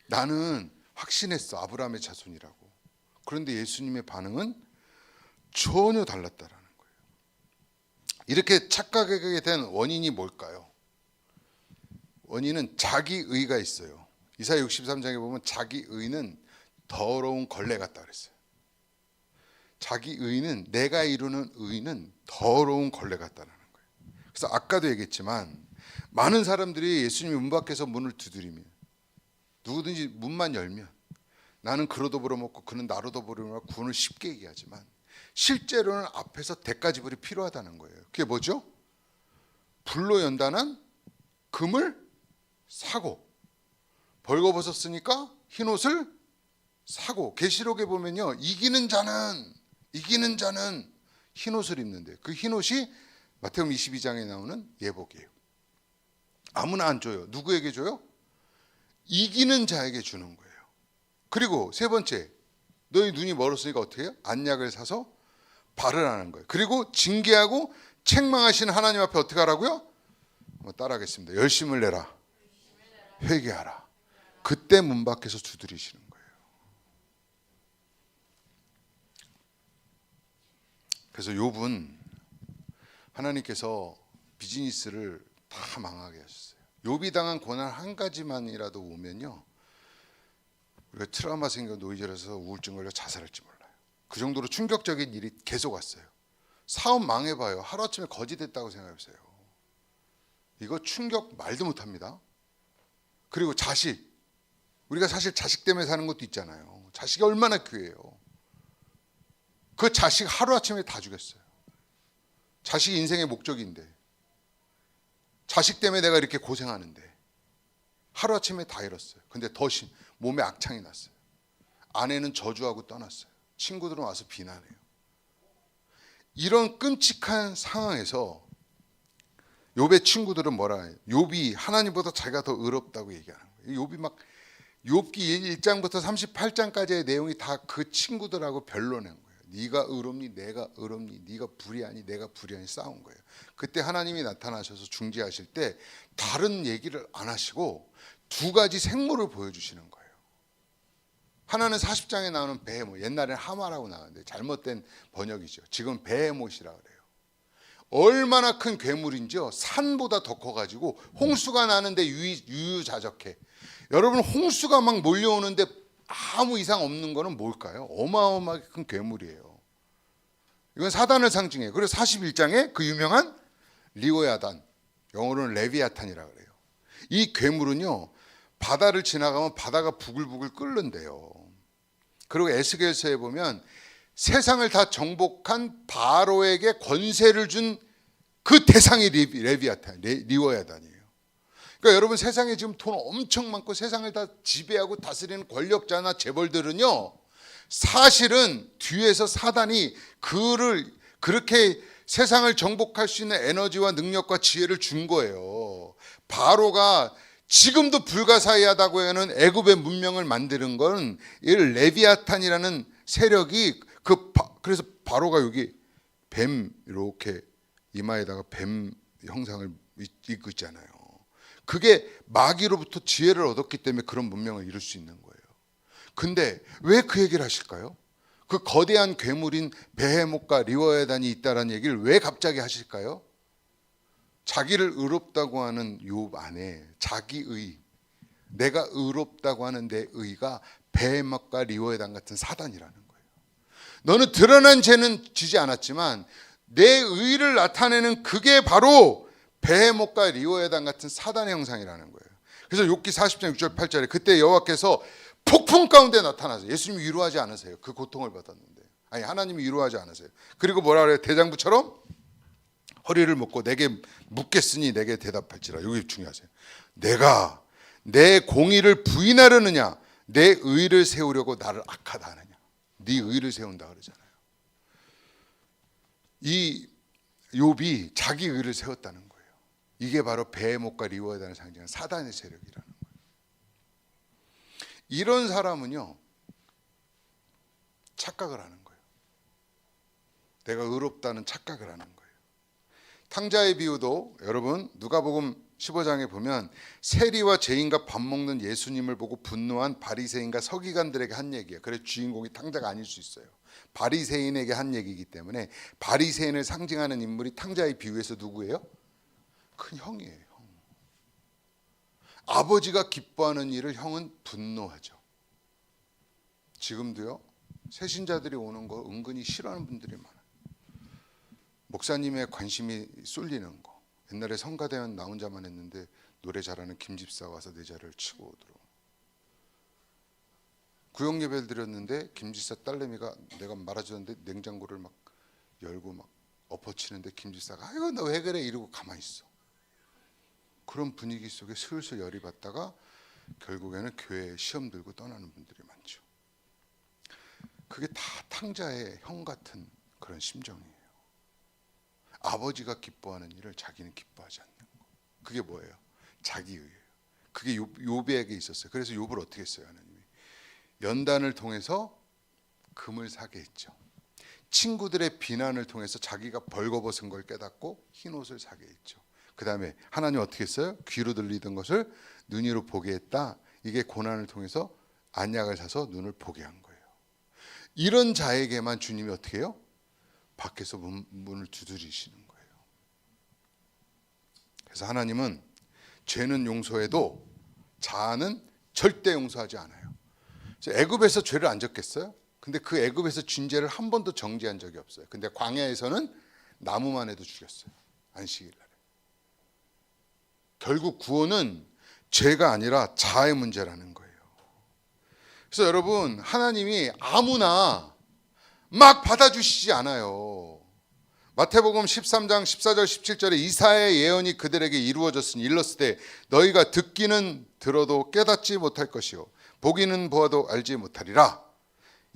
나는 확신했어, 아브라함의 자손이라고. 그런데 예수님의 반응은 전혀 달랐다라는 거예요. 이렇게 착각하게 된 원인이 뭘까요? 원인은 자기의가 있어요. 이사야 63장에 보면 자기의는 더러운 걸레 같다 그랬어요. 자기의는, 내가 이루는 의는 더러운 걸레 같다라는 거예요. 그래서 아까도 얘기했지만 많은 사람들이 예수님이 문 밖에서 문을 두드리면, 누구든지 문만 열면 나는 그로도 벌어먹고 그는 나로도 벌어먹고 구원을 쉽게 얘기하지만 실제로는 앞에서 대가지불이 필요하다는 거예요. 그게 뭐죠? 불로 연단한 금을 사고, 벌거벗었으니까 흰옷을 사고. 계시록에 보면요, 이기는 자는 흰옷을 입는데 그 흰옷이 마태복음 22장에 나오는 예복이에요. 아무나 안 줘요. 누구에게 줘요? 이기는 자에게 주는 거예요. 그리고 세 번째, 너희 눈이 멀었으니까 어떻게 해요? 안약을 사서 바르라는 거예요. 그리고 징계하고 책망하시는 하나님 앞에 어떻게 하라고요? 따라하겠습니다. 열심을 내라, 회개하라. 그때 문 밖에서 두드리시는 거예요. 그래서 욥은 하나님께서 비즈니스를 다 망하게 하셨어요. 욥이 당한 고난 한 가지만이라도 오면요, 우리가 트라우마 생겨 노이즈라서 우울증 걸려 자살할지 몰라요. 그 정도로 충격적인 일이 계속 왔어요. 사업 망해봐요. 하루아침에 거지 됐다고 생각해보세요. 이거 충격 말도 못합니다. 그리고 자식, 우리가 사실 자식 때문에 사는 것도 있잖아요. 자식이 얼마나 귀해요. 그 자식 하루아침에 다 죽였어요. 자식이 인생의 목적인데, 자식 때문에 내가 이렇게 고생하는데 하루아침에 다 잃었어요. 근데 더 몸에 악창이 났어요. 아내는 저주하고 떠났어요. 친구들은 와서 비난해요. 이런 끔찍한 상황에서 욥의 친구들은 뭐라 해요? 욥이 하나님보다 자기가 더 의롭다고 얘기하는 거예요. 욥이 막 욥기 1장부터 38장까지의 내용이 다 그 친구들하고 변론한 거예요. 네가 의롭니 내가 의롭니, 네가 불의하니 내가 불의하니 싸운 거예요. 그때 하나님이 나타나셔서 중재하실 때 다른 얘기를 안 하시고 두 가지 생물을 보여주시는 거예요. 하나는 40장에 나오는 베헤못, 옛날에는 하마라고 나왔는데 잘못된 번역이죠. 지금 베헤못이라 그래요. 얼마나 큰 괴물인지요. 산보다 더 커가지고 홍수가 나는데 유유자적해. 여러분, 홍수가 막 몰려오는데 아무 이상 없는 거는 뭘까요? 어마어마하게 큰 괴물이에요. 이건 사단을 상징해요. 그래서 41장에 그 유명한 리오야단, 영어로는 레비아탄이라 그래요. 이 괴물은요, 바다를 지나가면 바다가 부글부글 끓는데요. 그리고 에스겔서에 보면 세상을 다 정복한 바로에게 권세를 준 그 대상이 레비아탄, 리오야단이에요. 그러니까 여러분, 세상에 지금 돈 엄청 많고 세상을 다 지배하고 다스리는 권력자나 재벌들은요, 사실은 뒤에서 사단이 그를 그렇게 세상을 정복할 수 있는 에너지와 능력과 지혜를 준 거예요. 바로가 지금도 불가사의하다고 하는 애굽의 문명을 만드는 건 이 레비아탄이라는 세력이 그래서 바로가 여기 뱀 이렇게 이마에다가 뱀 형상을 입고 있잖아요. 그게 마귀로부터 지혜를 얻었기 때문에 그런 문명을 이룰 수 있는 거예요. 근데 왜 그 얘기를 하실까요? 그 거대한 괴물인 베헤못과 리오야단이 있다라는 얘기를 왜 갑자기 하실까요? 자기를 의롭다고 하는 욥 안에 자기의, 내가 의롭다고 하는 내 의가 베헤못과 리오야단 같은 사단이라는 거예요. 너는 드러난 죄는 지지 않았지만 내 의를 나타내는 그게 바로 베헤못과 리오야단 같은 사단의 형상이라는 거예요. 그래서 욥기 40장 6절 8절에 그때 여호와께서 폭풍 가운데 나타나서, 예수님이 위로하지 않으세요. 그 고통을 받았는데, 아니 하나님이 위로하지 않으세요. 그리고 뭐라 그래요? 대장부처럼 허리를 묶고 내게 묻겠으니 내게 대답할지라. 여기 중요하세요. 내가 내 공의를 부인하려느냐, 내 의를 세우려고 나를 악하다 하느냐. 네 의를 세운다 그러잖아요. 이 욥이 자기 의를 세웠다는 거예요. 이게 바로 베헤못과 리오야단을 상징하는 사단의 세력이라는 거예요. 이런 사람은요, 착각을 하는 거예요. 내가 의롭다는 착각을 하는 거예요. 탕자의 비유도 여러분 누가복음 15장에 보면 세리와 죄인과 밥 먹는 예수님을 보고 분노한 바리새인과 서기관들에게 한 얘기예요. 그래서 주인공이 탕자가 아닐 수 있어요. 바리새인에게 한 얘기이기 때문에 바리새인을 상징하는 인물이 탕자의 비유에서 누구예요? 큰 형이에요. 형. 아버지가 기뻐하는 일을 형은 분노하죠. 지금도요, 새신자들이 오는 거 은근히 싫어하는 분들이 많아요. 목사님의 관심이 쏠리는 거. 옛날에 성가대원 나 혼자만 했는데 노래 잘하는 김집사가 와서 내 자리를 치고 오더라고. 구역 예배를 드렸는데 김집사 딸내미가 내가 말아주는데 냉장고를 막 열고 막 엎어치는데 김집사가 아이고 너 왜 그래 이러고 가만히 있어. 그런 분위기 속에 슬슬 열이 받다가 결국에는 교회에 시험 들고 떠나는 분들이 많죠. 그게 다 탕자의 형 같은 그런 심정이에요. 아버지가 기뻐하는 일을 자기는 기뻐하지 않는 거. 그게 뭐예요? 자기의예요. 그게 욥에게 있었어요. 그래서 욥을 어떻게 했어요? 하나님이 연단을 통해서 금을 사게 했죠. 친구들의 비난을 통해서 자기가 벌거벗은 걸 깨닫고 흰 옷을 사게 했죠. 그 다음에 하나님 어떻게 했어요? 귀로 들리던 것을 눈으로 보게 했다. 이게 고난을 통해서 안약을 사서 눈을 보게 한 거예요. 이런 자에게만 주님이 어떻게 해요? 밖에서 문을 두드리시는 거예요. 그래서 하나님은 죄는 용서해도 자아는 절대 용서하지 않아요. 애굽에서 죄를 안 졌겠어요? 근데 그 애굽에서 진 죄를 한 번도 정죄한 적이 없어요. 근데 광야에서는 나무만 해도 죽였어요. 안식일 날에. 결국 구원은 죄가 아니라 자아의 문제라는 거예요. 그래서 여러분, 하나님이 아무나 막 받아주시지 않아요. 마태복음 13장 14절 17절에 이사야의 예언이 그들에게 이루어졌으니 일렀으되 너희가 듣기는 들어도 깨닫지 못할 것이요 보기는 보아도 알지 못하리라.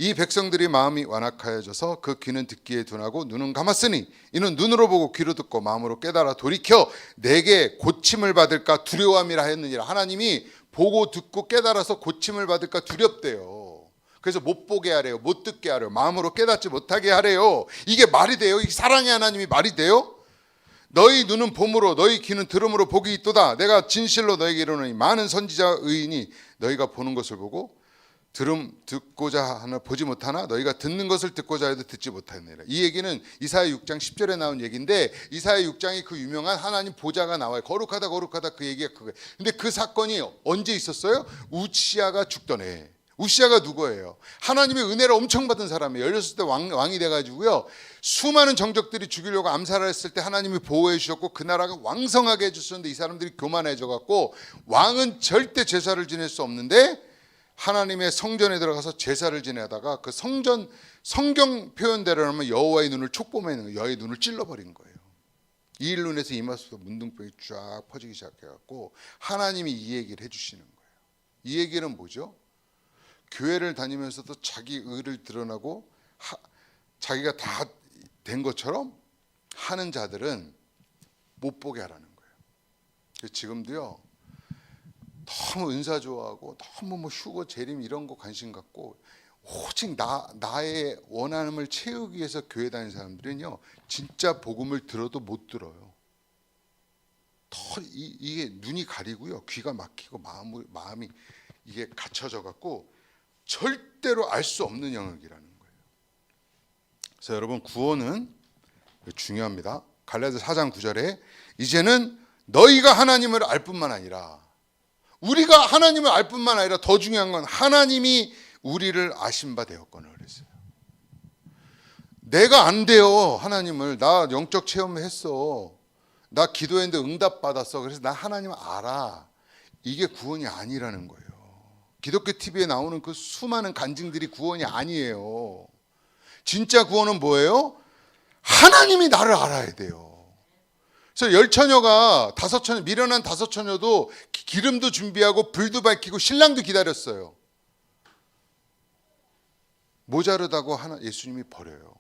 이 백성들이 마음이 완악하여져서 그 귀는 듣기에 둔하고 눈은 감았으니 이는 눈으로 보고 귀로 듣고 마음으로 깨달아 돌이켜 내게 고침을 받을까 두려워함이라 하였느니라. 하나님이 보고 듣고 깨달아서 고침을 받을까 두렵대요. 그래서 못 보게 하래요. 못 듣게 하래요. 마음으로 깨닫지 못하게 하래요. 이게 말이 돼요? 이 사랑의 하나님이 말이 돼요? 너희 눈은 봄으로 너희 귀는 들음으로 복이 있도다. 내가 진실로 너에게 이르노니 많은 선지자 의인이 너희가 보는 것을 보고 듣고자 하나 보지 못하나 너희가 듣는 것을 듣고자 해도 듣지 못하느니라. 이 얘기는 이사야 6장 10절에 나온 얘기인데 이사야 6장이 그 유명한 하나님 보좌가 나와요. 거룩하다 거룩하다 그 얘기가 그거예요. 근데 그 사건이 언제 있었어요? 우시아가 죽던 해. 우시아가 누구예요? 하나님의 은혜를 엄청 받은 사람이에요. 16살 때 왕이 돼가지고요. 수많은 정적들이 죽이려고 암살을 했을 때 하나님이 보호해 주셨고 그 나라가 왕성하게 해주셨는데 이 사람들이 교만해져갖고 왕은 절대 제사를 지낼 수 없는데 하나님의 성전에 들어가서 제사를 지내다가 그 성경 표현대로라면 여호와의 눈을 촉범해는 여호와의 눈을 찔러버린 거예요. 이 일로 인해서 이마에서 문둥병이 쫙 퍼지기 시작해갖고 하나님이 이 얘기를 해주시는 거예요. 이 얘기는 뭐죠? 교회를 다니면서도 자기 의를 드러나고 자기가 다 된 것처럼 하는 자들은 못 보게 하라는 거예요. 지금도요. 너무 은사 좋아하고 너무 뭐 휴거 재림 이런 거 관심 갖고 오직 나의 원함을 채우기 위해서 교회 다니는 사람들은요 진짜 복음을 들어도 못 들어요. 이게 눈이 가리고요 귀가 막히고 마음이 이게 갇혀져 갖고 절대로 알 수 없는 영역이라는 거예요. 그래서 여러분 구원은 중요합니다. 갈라디아서 4장 9절에 이제는 너희가 하나님을 알 뿐만 아니라 우리가 하나님을 알 뿐만 아니라 더 중요한 건 하나님이 우리를 아신 바 되었거늘 그랬어요. 내가 안 돼요. 하나님을 나 영적 체험했어. 나 기도했는데 응답 받았어. 그래서 나 하나님을 알아. 이게 구원이 아니라는 거예요. 기독교 TV에 나오는 그 수많은 간증들이 구원이 아니에요. 진짜 구원은 뭐예요? 하나님이 나를 알아야 돼요. 그래서 10처녀가 5처녀 미련한 5처녀도 기름도 준비하고 불도 밝히고 신랑도 기다렸어요. 모자르다고 예수님이 버려요.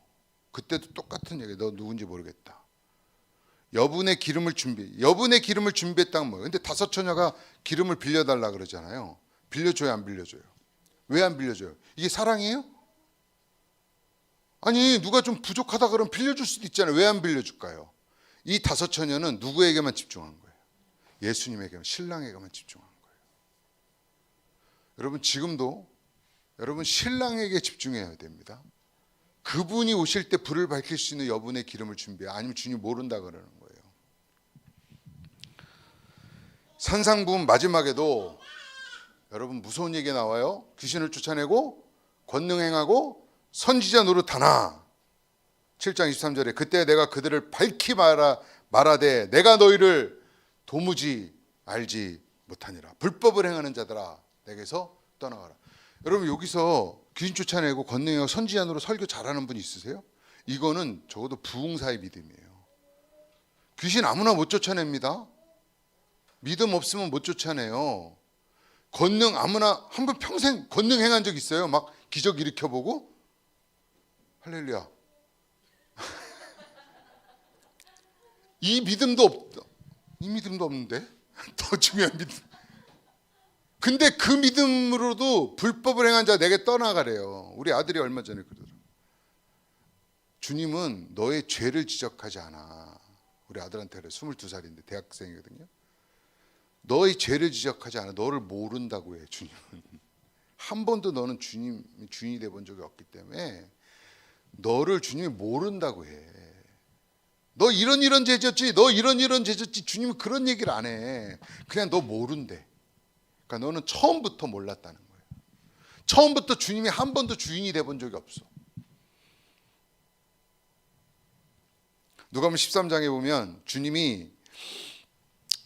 그때도 똑같은 얘기예요. 너 누군지 모르겠다. 여분의 기름을 준비했다는 뭐예요? 근데 5처녀가 기름을 빌려달라 그러잖아요. 빌려줘요, 안 빌려줘요? 왜 안 빌려줘요? 이게 사랑이에요? 아니 누가 좀 부족하다 그러면 빌려줄 수도 있잖아요. 왜 안 빌려줄까요? 이 5처녀는 누구에게만 집중한 거예요? 예수님에게만, 신랑에게만 집중한 거예요. 여러분 지금도 여러분 신랑에게 집중해야 됩니다. 그분이 오실 때 불을 밝힐 수 있는 여분의 기름을 준비해. 아니면 주님 모른다 그러는 거예요. 산상부음 마지막에도 여러분 무서운 얘기 나와요. 귀신을 쫓아내고 권능 행하고 선지자 노릇하나. 7장 23절에 그때 내가 그들을 밝히 말하되 내가 너희를 도무지 알지 못하니라. 불법을 행하는 자들아 내게서 떠나가라. 여러분 여기서 귀신 쫓아내고 권능 행하고 선지자 노릇 설교 잘하는 분 있으세요? 이거는 적어도 부흥사의 믿음이에요. 귀신 아무나 못 쫓아냅니다. 믿음 없으면 못 쫓아내요. 권능 아무나 한 번 평생 권능 행한 적 있어요? 막 기적 일으켜보고? 할렐루야. 이 믿음도 없는데 더 중요한 믿음. 근데 그 믿음으로도 불법을 행한 자 내게 떠나가래요. 우리 아들이 얼마 전에 그러더라고요. 주님은 너의 죄를 지적하지 않아. 우리 아들한테 그래. 22살인데 대학생이거든요. 너의 죄를 지적하지 않아. 너를 모른다고 해. 주님은 한 번도 너는 주인이 돼본 적이 없기 때문에 너를 주님이 모른다고 해. 너 이런 죄졌지, 너 이런 죄졌지. 주님은 그런 얘기를 안 해. 그냥 너 모른대. 그러니까 너는 처음부터 몰랐다는 거예요. 처음부터 주님이 한 번도 주인이 돼 본 적이 없어. 누가복음 13장에 보면 주님이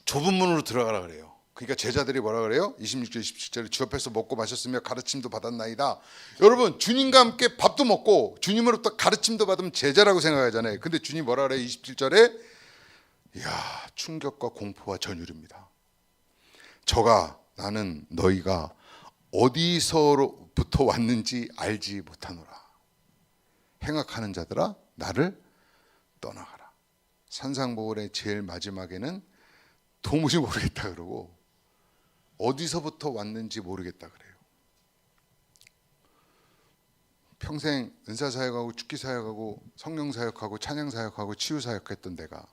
좁은 문으로 들어가라 그래요. 그러니까 제자들이 뭐라 그래요? 26절 27절에 주 앞에서 먹고 마셨으며 가르침도 받았나이다. 여러분, 주님과 함께 밥도 먹고 주님으로부터 가르침도 받으면 제자라고 생각하잖아요. 근데 주님 뭐라 그래요? 27절에 이야, 충격과 공포와 전율입니다. 나는 너희가 어디서부터 왔는지 알지 못하노라. 행악하는 자들아, 나를 떠나가라. 산상보훈의 제일 마지막에는 도무지 모르겠다 그러고 어디서부터 왔는지 모르겠다 그래요. 평생 은사사역하고 축기사역하고 성령사역하고 찬양사역하고 치유사역했던 내가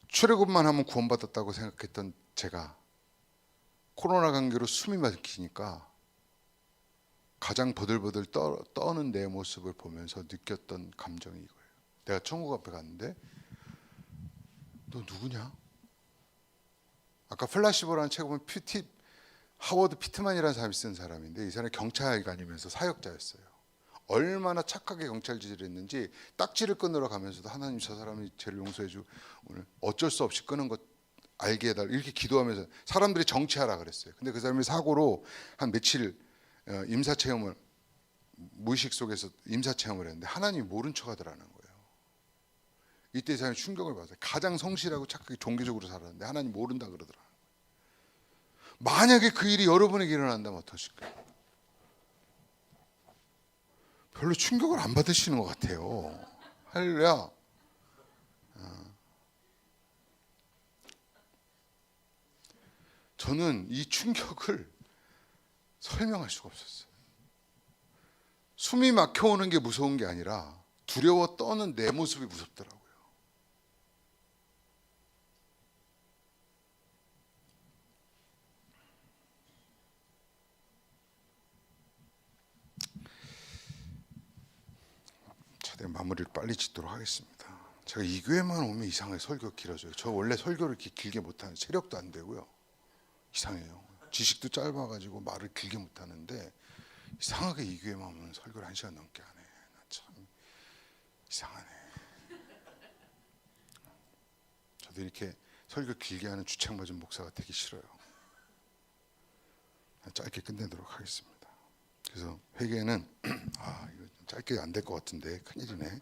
출애굽만 하면 구원받았다고 생각했던 제가 코로나 관계로 숨이 막히니까 가장 버들버들 떠는 내 모습을 보면서 느꼈던 감정이 이거예요. 내가 천국 앞에 갔는데 너 누구냐? 아까 플라시보라는 책 보면 하워드 피트만이라는 사람이 쓴 사람인데 이 사람이 경찰이 다니면서 사역자였어요. 얼마나 착하게 경찰질을 했는지 딱지를 끊으러 가면서도 하나님 저 사람이 죄를 용서해 주고 오늘 어쩔 수 없이 끊은 것 알게 해달라 이렇게 기도하면서 사람들이 정치하라 그랬어요. 근데 그 사람이 사고로 한 며칠 임사체험을 무의식 속에서 임사체험을 했는데 하나님이 모른 척 하더라는 거예요. 이때 이 사람이 충격을 받았어요. 가장 성실하고 착하게 종교적으로 살았는데 하나님 모른다 그러더라. 만약에 그 일이 여러분에게 일어난다면 어떠실까요? 별로 충격을 안 받으시는 것 같아요. 할렐루야. 저는 이 충격을 설명할 수가 없었어요. 숨이 막혀오는 게 무서운 게 아니라 두려워 떠는 내 모습이 무섭더라고요. 차대 마무리를 빨리 짓도록 하겠습니다. 제가 이 교회만 오면 이상하게 설교가 길어져요. 저 원래 설교를 이렇게 길게 못하는 체력도 안 되고요. 이상해요. 지식도 짧아가지고 말을 길게 못하는데 이상하게 이 교회만 오면 설교를 1시간 넘게 하네. 나 참 이상하네. 저도 이렇게 설교 길게 하는 주책 맞은 목사가 되기 싫어요. 짧게 끝내도록 하겠습니다. 그래서 회개는 이거 짧게 안 될 것 같은데 큰일이네.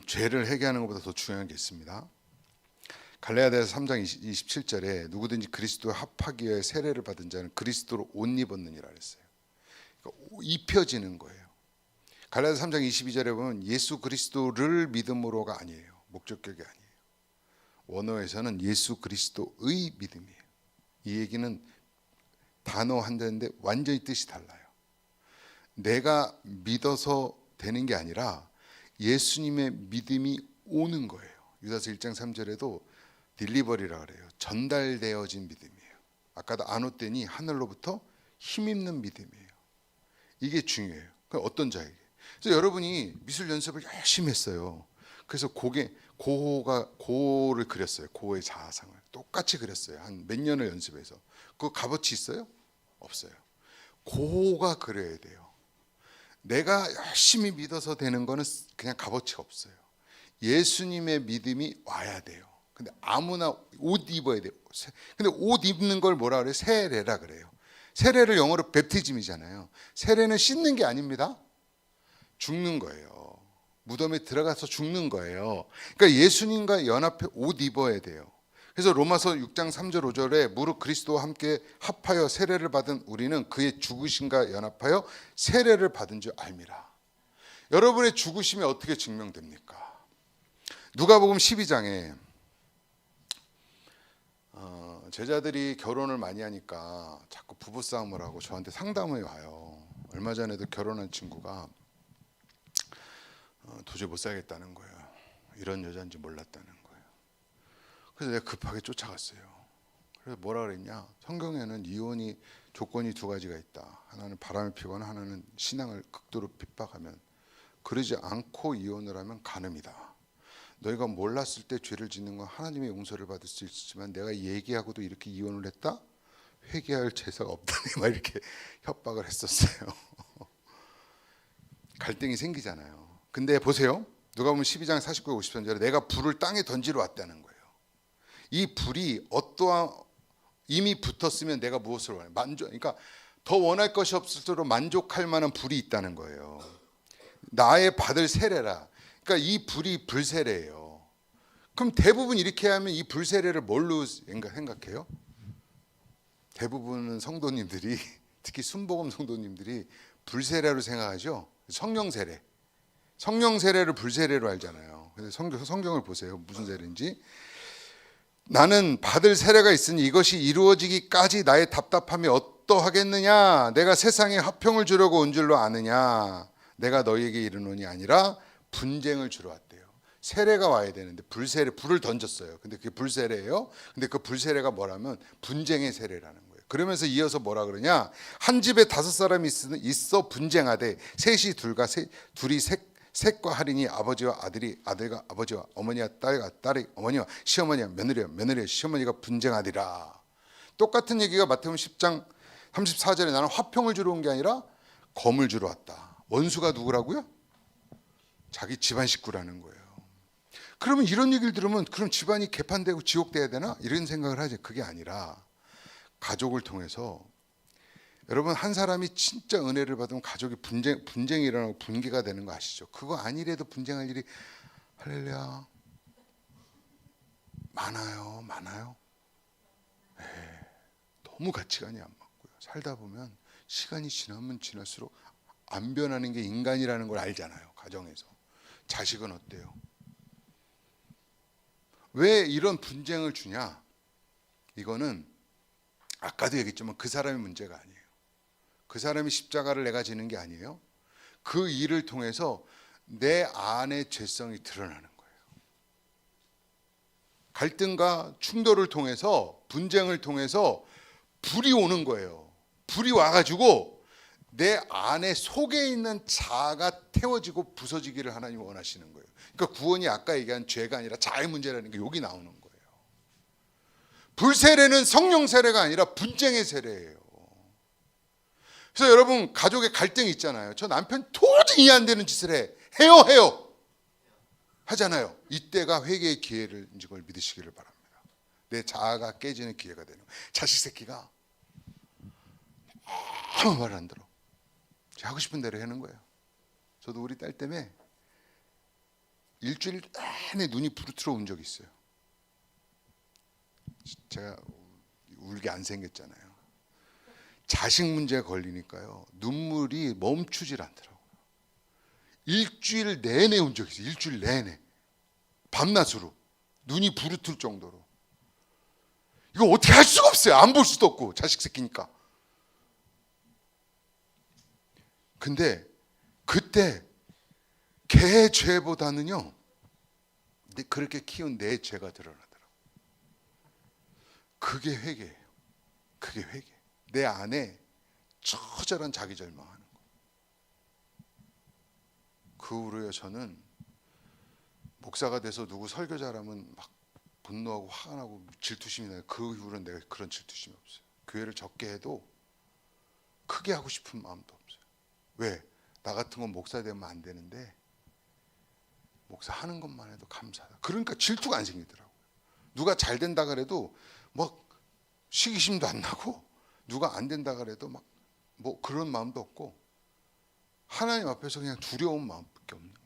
죄를 회개하는 것보다 더 중요한 게 있습니다. 갈라디아서 3장 27절에 누구든지 그리스도에 합하기 위해 세례를 받은 자는 그리스도로 옷 입었느니라 그랬어요. 그러니까 입혀지는 거예요. 갈라디아서 3장 22절에 보면 예수 그리스도를 믿음으로가 아니에요. 목적격이 아니에요. 원어에서는 예수 그리스도의 믿음이에요. 이 얘기는 단어 한 대인데 완전히 뜻이 달라요. 내가 믿어서 되는 게 아니라 예수님의 믿음이 오는 거예요. 유다서 1장 3절에도 딜리버리라 그래요. 전달되어진 믿음이에요. 아까도 안오떼니 하늘로부터 힘입는 믿음이에요. 이게 중요해요. 그럼 어떤 자에게? 그래서 여러분이 미술 연습을 열심히 했어요. 그래서 고호를 그렸어요. 고호의 자아상을 똑같이 그렸어요. 한 몇 년을 연습해서. 그거 값어치 있어요? 없어요. 고호가 그려야 돼요. 내가 열심히 믿어서 되는 거는 그냥 값어치가 없어요. 예수님의 믿음이 와야 돼요. 근데 아무나 옷 입어야 돼요. 근데 옷 입는 걸 뭐라 그래요? 세례라 그래요. 세례를 영어로 베프티즘이잖아요. 세례는 씻는 게 아닙니다. 죽는 거예요. 무덤에 들어가서 죽는 거예요. 그러니까 예수님과 연합해 옷 입어야 돼요. 그래서 로마서 6장 3절 5절에 무릇 그리스도와 함께 합하여 세례를 받은 우리는 그의 죽으심과 연합하여 세례를 받은 줄 알미라. 여러분의 죽으심이 어떻게 증명됩니까? 누가복음 12장에 제자들이 결혼을 많이 하니까 자꾸 부부싸움을 하고 저한테 상담을 와요. 얼마 전에도 결혼한 친구가 도저히 못 살겠다는 거예요. 이런 여자인지 몰랐다는 거예요. 그래서 내가 급하게 쫓아갔어요. 그래서 뭐라 그랬냐? 성경에는 이혼이 조건이 두 가지가 있다. 하나는 바람을 피거나 하나는 신앙을 극도로 핍박하면. 그러지 않고 이혼을 하면 간음이다. 너희가 몰랐을 때 죄를 짓는 건 하나님의 용서를 받을 수 있지만 내가 얘기하고도 이렇게 이혼을 했다? 회개할 제사가 없다니 막 이렇게 협박을 했었어요. 갈등이 생기잖아요. 근데 보세요. 누가 보면 12장 49에 53절에 내가 불을 땅에 던지러 왔다는 거예요. 이 불이 어떠한 이미 붙었으면 내가 무엇을 원해? 그러니까 더 원할 것이 없을수록 만족할 만한 불이 있다는 거예요. 나의 받을 세례라. 그러니까 이 불이 불세례예요. 그럼 대부분 이렇게 하면 이 불세례를 뭘로 생각해요? 대부분은 성도님들이 특히 순복음 성도님들이 불세례로 생각하죠. 성령 세례. 성령 세례를 불세례로 알잖아요. 근데 성경을 보세요. 무슨 세례인지. 나는 받을 세례가 있으니 이것이 이루어지기까지 나의 답답함이 어떠하겠느냐. 내가 세상에 화평을 주려고 온 줄로 아느냐. 내가 너희에게 이르노니 아니라 분쟁을 주러 왔대요. 세례가 와야 되는데 불세례, 불을 던졌어요. 근데 그게 불세례예요. 근데 그 불세례가 뭐라면 분쟁의 세례라는 거예요. 그러면서 이어서 뭐라 그러냐. 한 집에 5사람이 있어 분쟁하되 셋이 둘이 셋과 하리니 아버지와 아들이 아들과 아버지와 어머니와 딸과 딸이 어머니와 시어머니와 며느리와 시어머니가 분쟁하리라. 똑같은 얘기가 마태복음 10장 34절에 나는 화평을 주러 온 게 아니라 검을 주러 왔다. 원수가 누구라고요? 자기 집안 식구라는 거예요. 그러면 이런 얘기를 들으면 그럼 집안이 개판되고 지옥돼야 되나? 이런 생각을 하지. 그게 아니라 가족을 통해서 여러분 한 사람이 진짜 은혜를 받으면 가족이 분쟁이 일어나고 분개가 되는 거 아시죠? 그거 아니래도 분쟁할 일이 할렐루야 많아요. 네, 너무 가치관이 안 맞고요. 살다 보면 시간이 지나면 지날수록 안 변하는 게 인간이라는 걸 알잖아요. 가정에서. 자식은 어때요? 왜 이런 분쟁을 주냐? 이거는 아까도 얘기했지만 그 사람의 문제가 아니에요. 그 사람이 십자가를 내가 지는 게 아니에요. 그 일을 통해서 내 안의 죄성이 드러나는 거예요. 갈등과 충돌을 통해서 분쟁을 통해서 불이 오는 거예요. 불이 와가지고 내 안에 속에 있는 자아가 태워지고 부서지기를 하나님 원하시는 거예요. 그러니까 구원이 아까 얘기한 죄가 아니라 자아의 문제라는 게 여기 나오는 거예요. 불세례는 성령 세례가 아니라 분쟁의 세례예요. 그래서 여러분 가족의 갈등이 있잖아요. 저 남편 도저히 이해 안 되는 짓을 해요 하잖아요. 이때가 회개의 기회를 이걸 믿으시기를 바랍니다. 내 자아가 깨지는 기회가 되는 거예요. 자식 새끼가 아무 말 안 들어. 하고 싶은 대로 하는 거예요. 저도 우리 딸 때문에 일주일 내내 눈이 부르트러 온 적이 있어요. 제가 울게 안 생겼잖아요. 자식 문제에 걸리니까요. 눈물이 멈추질 않더라고요. 일주일 내내 온 적이 있어요. 일주일 내내. 밤낮으로. 눈이 부르틀 정도로. 이거 어떻게 할 수가 없어요. 안 볼 수도 없고 자식 새끼니까. 근데 그때 걔 죄보다는요. 그렇게 키운 내 죄가 드러나더라고요. 그게 회개예요. 그게 회개. 내 안에 처절한 자기 절망하는 거. 그 후로요 저는 목사가 돼서 누구 설교자라면 막 분노하고 화가 나고 질투심이 나요. 그 이후로는 내가 그런 질투심이 없어요. 교회를 적게 해도 크게 하고 싶은 마음도 없어요. 왜? 나 같은 건 목사 되면 안 되는데 목사 하는 것만 해도 감사하다. 그러니까 질투가 안 생기더라고요. 누가 잘 된다 그래도 뭐 시기심도 안 나고 누가 안 된다 그래도 막 뭐 그런 마음도 없고 하나님 앞에서 그냥 두려운 마음밖에 없는 거예요.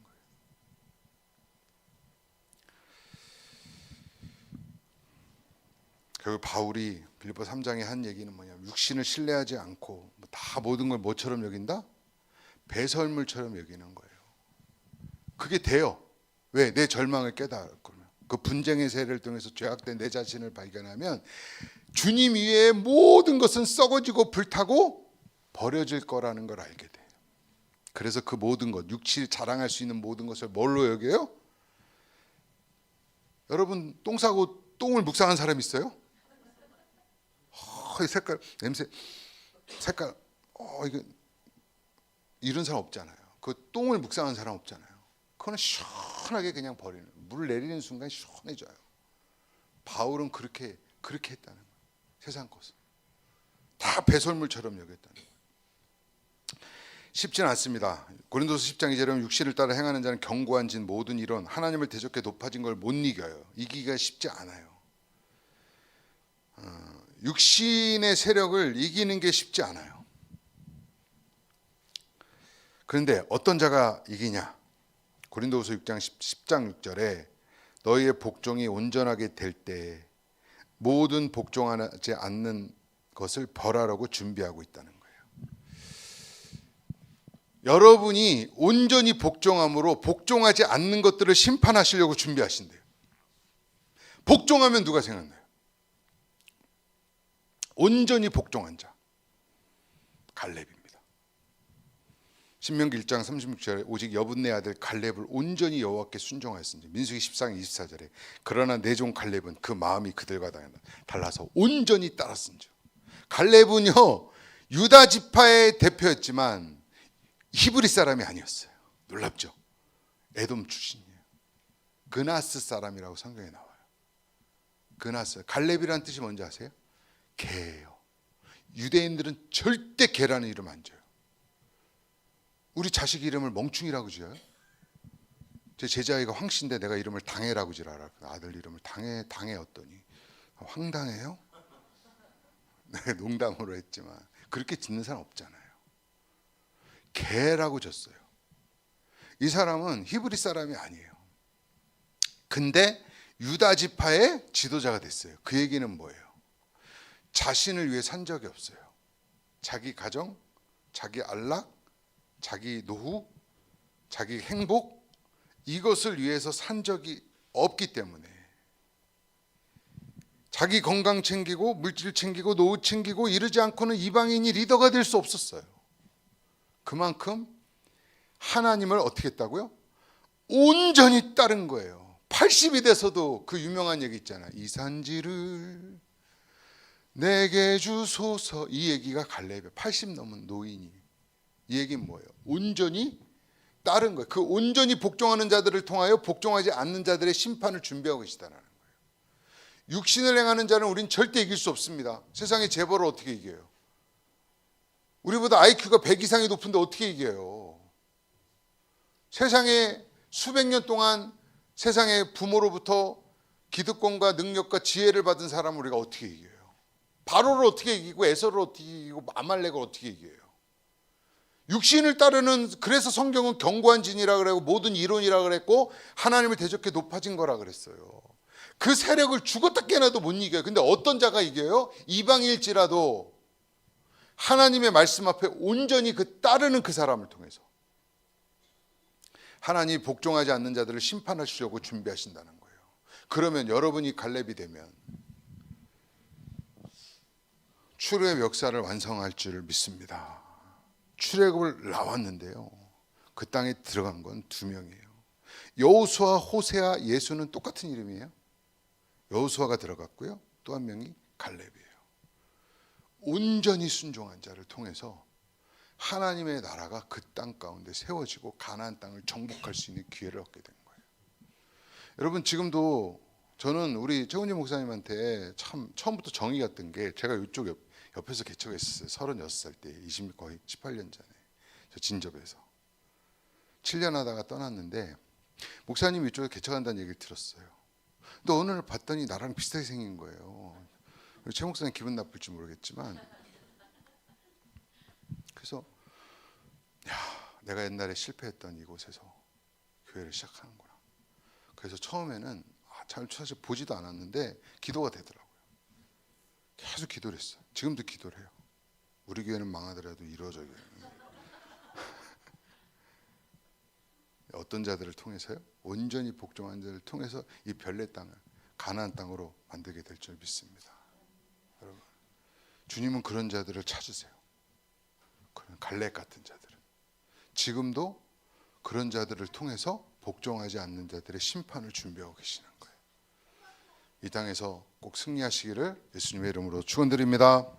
결국 바울이 빌립보 3장에 한 얘기는 뭐냐면 육신을 신뢰하지 않고 다 모든 걸 뭐처럼 여긴다? 배설물처럼 여기는 거예요. 그게 돼요. 왜? 내 절망을 깨달았고 그 분쟁의 세례를 통해서 죄악된 내 자신을 발견하면 주님 위에 모든 것은 썩어지고 불타고 버려질 거라는 걸 알게 돼요. 그래서 그 모든 것, 육체를 자랑할 수 있는 모든 것을 뭘로 여겨요? 여러분 똥 싸고 똥을 묵상한 사람 있어요? 색깔, 냄새 색깔 이거 이런 사람 없잖아요. 그 똥을 묵상한 사람 없잖아요. 그거는 시원하게 그냥 버리는, 물 내리는 순간 시원해져요. 바울은 그렇게 했다는 거예요. 세상 것은 다 배설물처럼 여겼다는 거예요. 쉽지는 않습니다. 고린도서 10장 2절에 육신을 따라 행하는 자는 견고한 진 모든 이론 하나님을 대적해 높아진 걸 못 이겨요. 이기기가 쉽지 않아요. 육신의 세력을 이기는 게 쉽지 않아요. 그런데 어떤 자가 이기냐? 고린도후서 6장 10장 6절에 너희의 복종이 온전하게 될 때 모든 복종하지 않는 것을 벌하라고 준비하고 있다는 거예요. 여러분이 온전히 복종함으로 복종하지 않는 것들을 심판하시려고 준비하신대요. 복종하면 누가 생각나요? 온전히 복종한 자 갈렙입니다. 신명기 1장 36절에 오직 여분네 아들 갈렙을 온전히 여호와께 순종하였으니 민수기 14장 24절에 그러나 내 종 갈렙은 그 마음이 그들과 달라서 온전히 따랐은즉. 갈렙은요 유다 지파의 대표였지만 히브리 사람이 아니었어요. 놀랍죠? 에돔 출신이에요. 그나스 사람이라고 성경에 나와요. 그나스. 갈렙이라는 뜻이 뭔지 아세요? 개예요. 유대인들은 절대 개라는 이름 안 줘요. 우리 자식 이름을 멍충이라고 지어요. 제 제자아이가 황씨인데 내가 이름을 당해라고 지어라. 아들 이름을 당해였더니 황당해요? 네, 농담으로 했지만 그렇게 짓는 사람 없잖아요. 개라고 졌어요. 이 사람은 히브리 사람이 아니에요. 근데 유다 지파의 지도자가 됐어요. 그 얘기는 뭐예요? 자신을 위해 산 적이 없어요. 자기 가정, 자기 안락, 자기 노후, 자기 행복, 이것을 위해서 산 적이 없기 때문에 자기 건강 챙기고 물질 챙기고 노후 챙기고 이러지 않고는 이방인이 리더가 될 수 없었어요. 그만큼 하나님을 어떻게 했다고요? 온전히 따른 거예요. 80이 돼서도 그 유명한 얘기 있잖아요. 이 산지를 내게 주소서. 이 얘기가 갈렙이에요. 80 넘은 노인이. 이 얘기는 뭐예요? 온전히 따른 거예요. 그 온전히 복종하는 자들을 통하여 복종하지 않는 자들의 심판을 준비하고 계시다는 거예요. 육신을 행하는 자는 우린 절대 이길 수 없습니다. 세상의 재벌을 어떻게 이겨요? 우리보다 IQ가 100 이상이 높은데 어떻게 이겨요? 세상에 수백 년 동안 세상의 부모로부터 기득권과 능력과 지혜를 받은 사람을 우리가 어떻게 이겨요? 바로를 어떻게 이기고 에서를 어떻게 이기고 아말렉을 어떻게 이겨요? 육신을 따르는, 그래서 성경은 견고한 진이라 그랬고 모든 이론이라 그랬고 하나님을 대적해 높아진 거라 그랬어요. 그 세력을 죽었다 깨나도 못 이겨요. 근데 어떤 자가 이겨요? 이방일지라도 하나님의 말씀 앞에 온전히 따르는 그 사람을 통해서 하나님이 복종하지 않는 자들을 심판하시려고 준비하신다는 거예요. 그러면 여러분이 갈렙이 되면 출애굽의 역사를 완성할 줄 믿습니다. 출애굽을 나왔는데요, 그 땅에 들어간 건 2명이에요. 여호수아, 호세아, 예수는 똑같은 이름이에요. 여호수아가 들어갔고요, 또 한 명이 갈렙이에요. 온전히 순종한 자를 통해서 하나님의 나라가 그 땅 가운데 세워지고 가나안 땅을 정복할 수 있는 기회를 얻게 된 거예요. 여러분, 지금도 저는 우리 최훈희 목사님한테 참 처음부터 정이 갔던 게, 제가 이쪽 옆에서 개척했었어요. 36살 때, 거의 18년 전에 저 진접에서 7년 하다가 떠났는데 목사님이 이쪽에 개척한다는 얘기를 들었어요. 근데 오늘 봤더니 나랑 비슷하게 생긴 거예요. 최 목사님 기분 나쁠지 모르겠지만, 그래서 내가 옛날에 실패했던 이곳에서 교회를 시작하는구나. 그래서 처음에는 사실 보지도 않았는데 기도가 되더라고요. 계속 기도를 했어요. 지금도 기도를 해요. 우리 교회는 망하더라도 이루어져요. 어떤 자들을 통해서요? 온전히 복종한 자들을 통해서 이 별의 땅을 가나안 땅으로 만들게 될 줄 믿습니다. 여러분, 주님은 그런 자들을 찾으세요. 그런 갈렙 같은 자들은 지금도 그런 자들을 통해서 복종하지 않는 자들의 심판을 준비하고 계시는 거예요. 이 땅에서 꼭 승리하시기를 예수님의 이름으로 축원드립니다.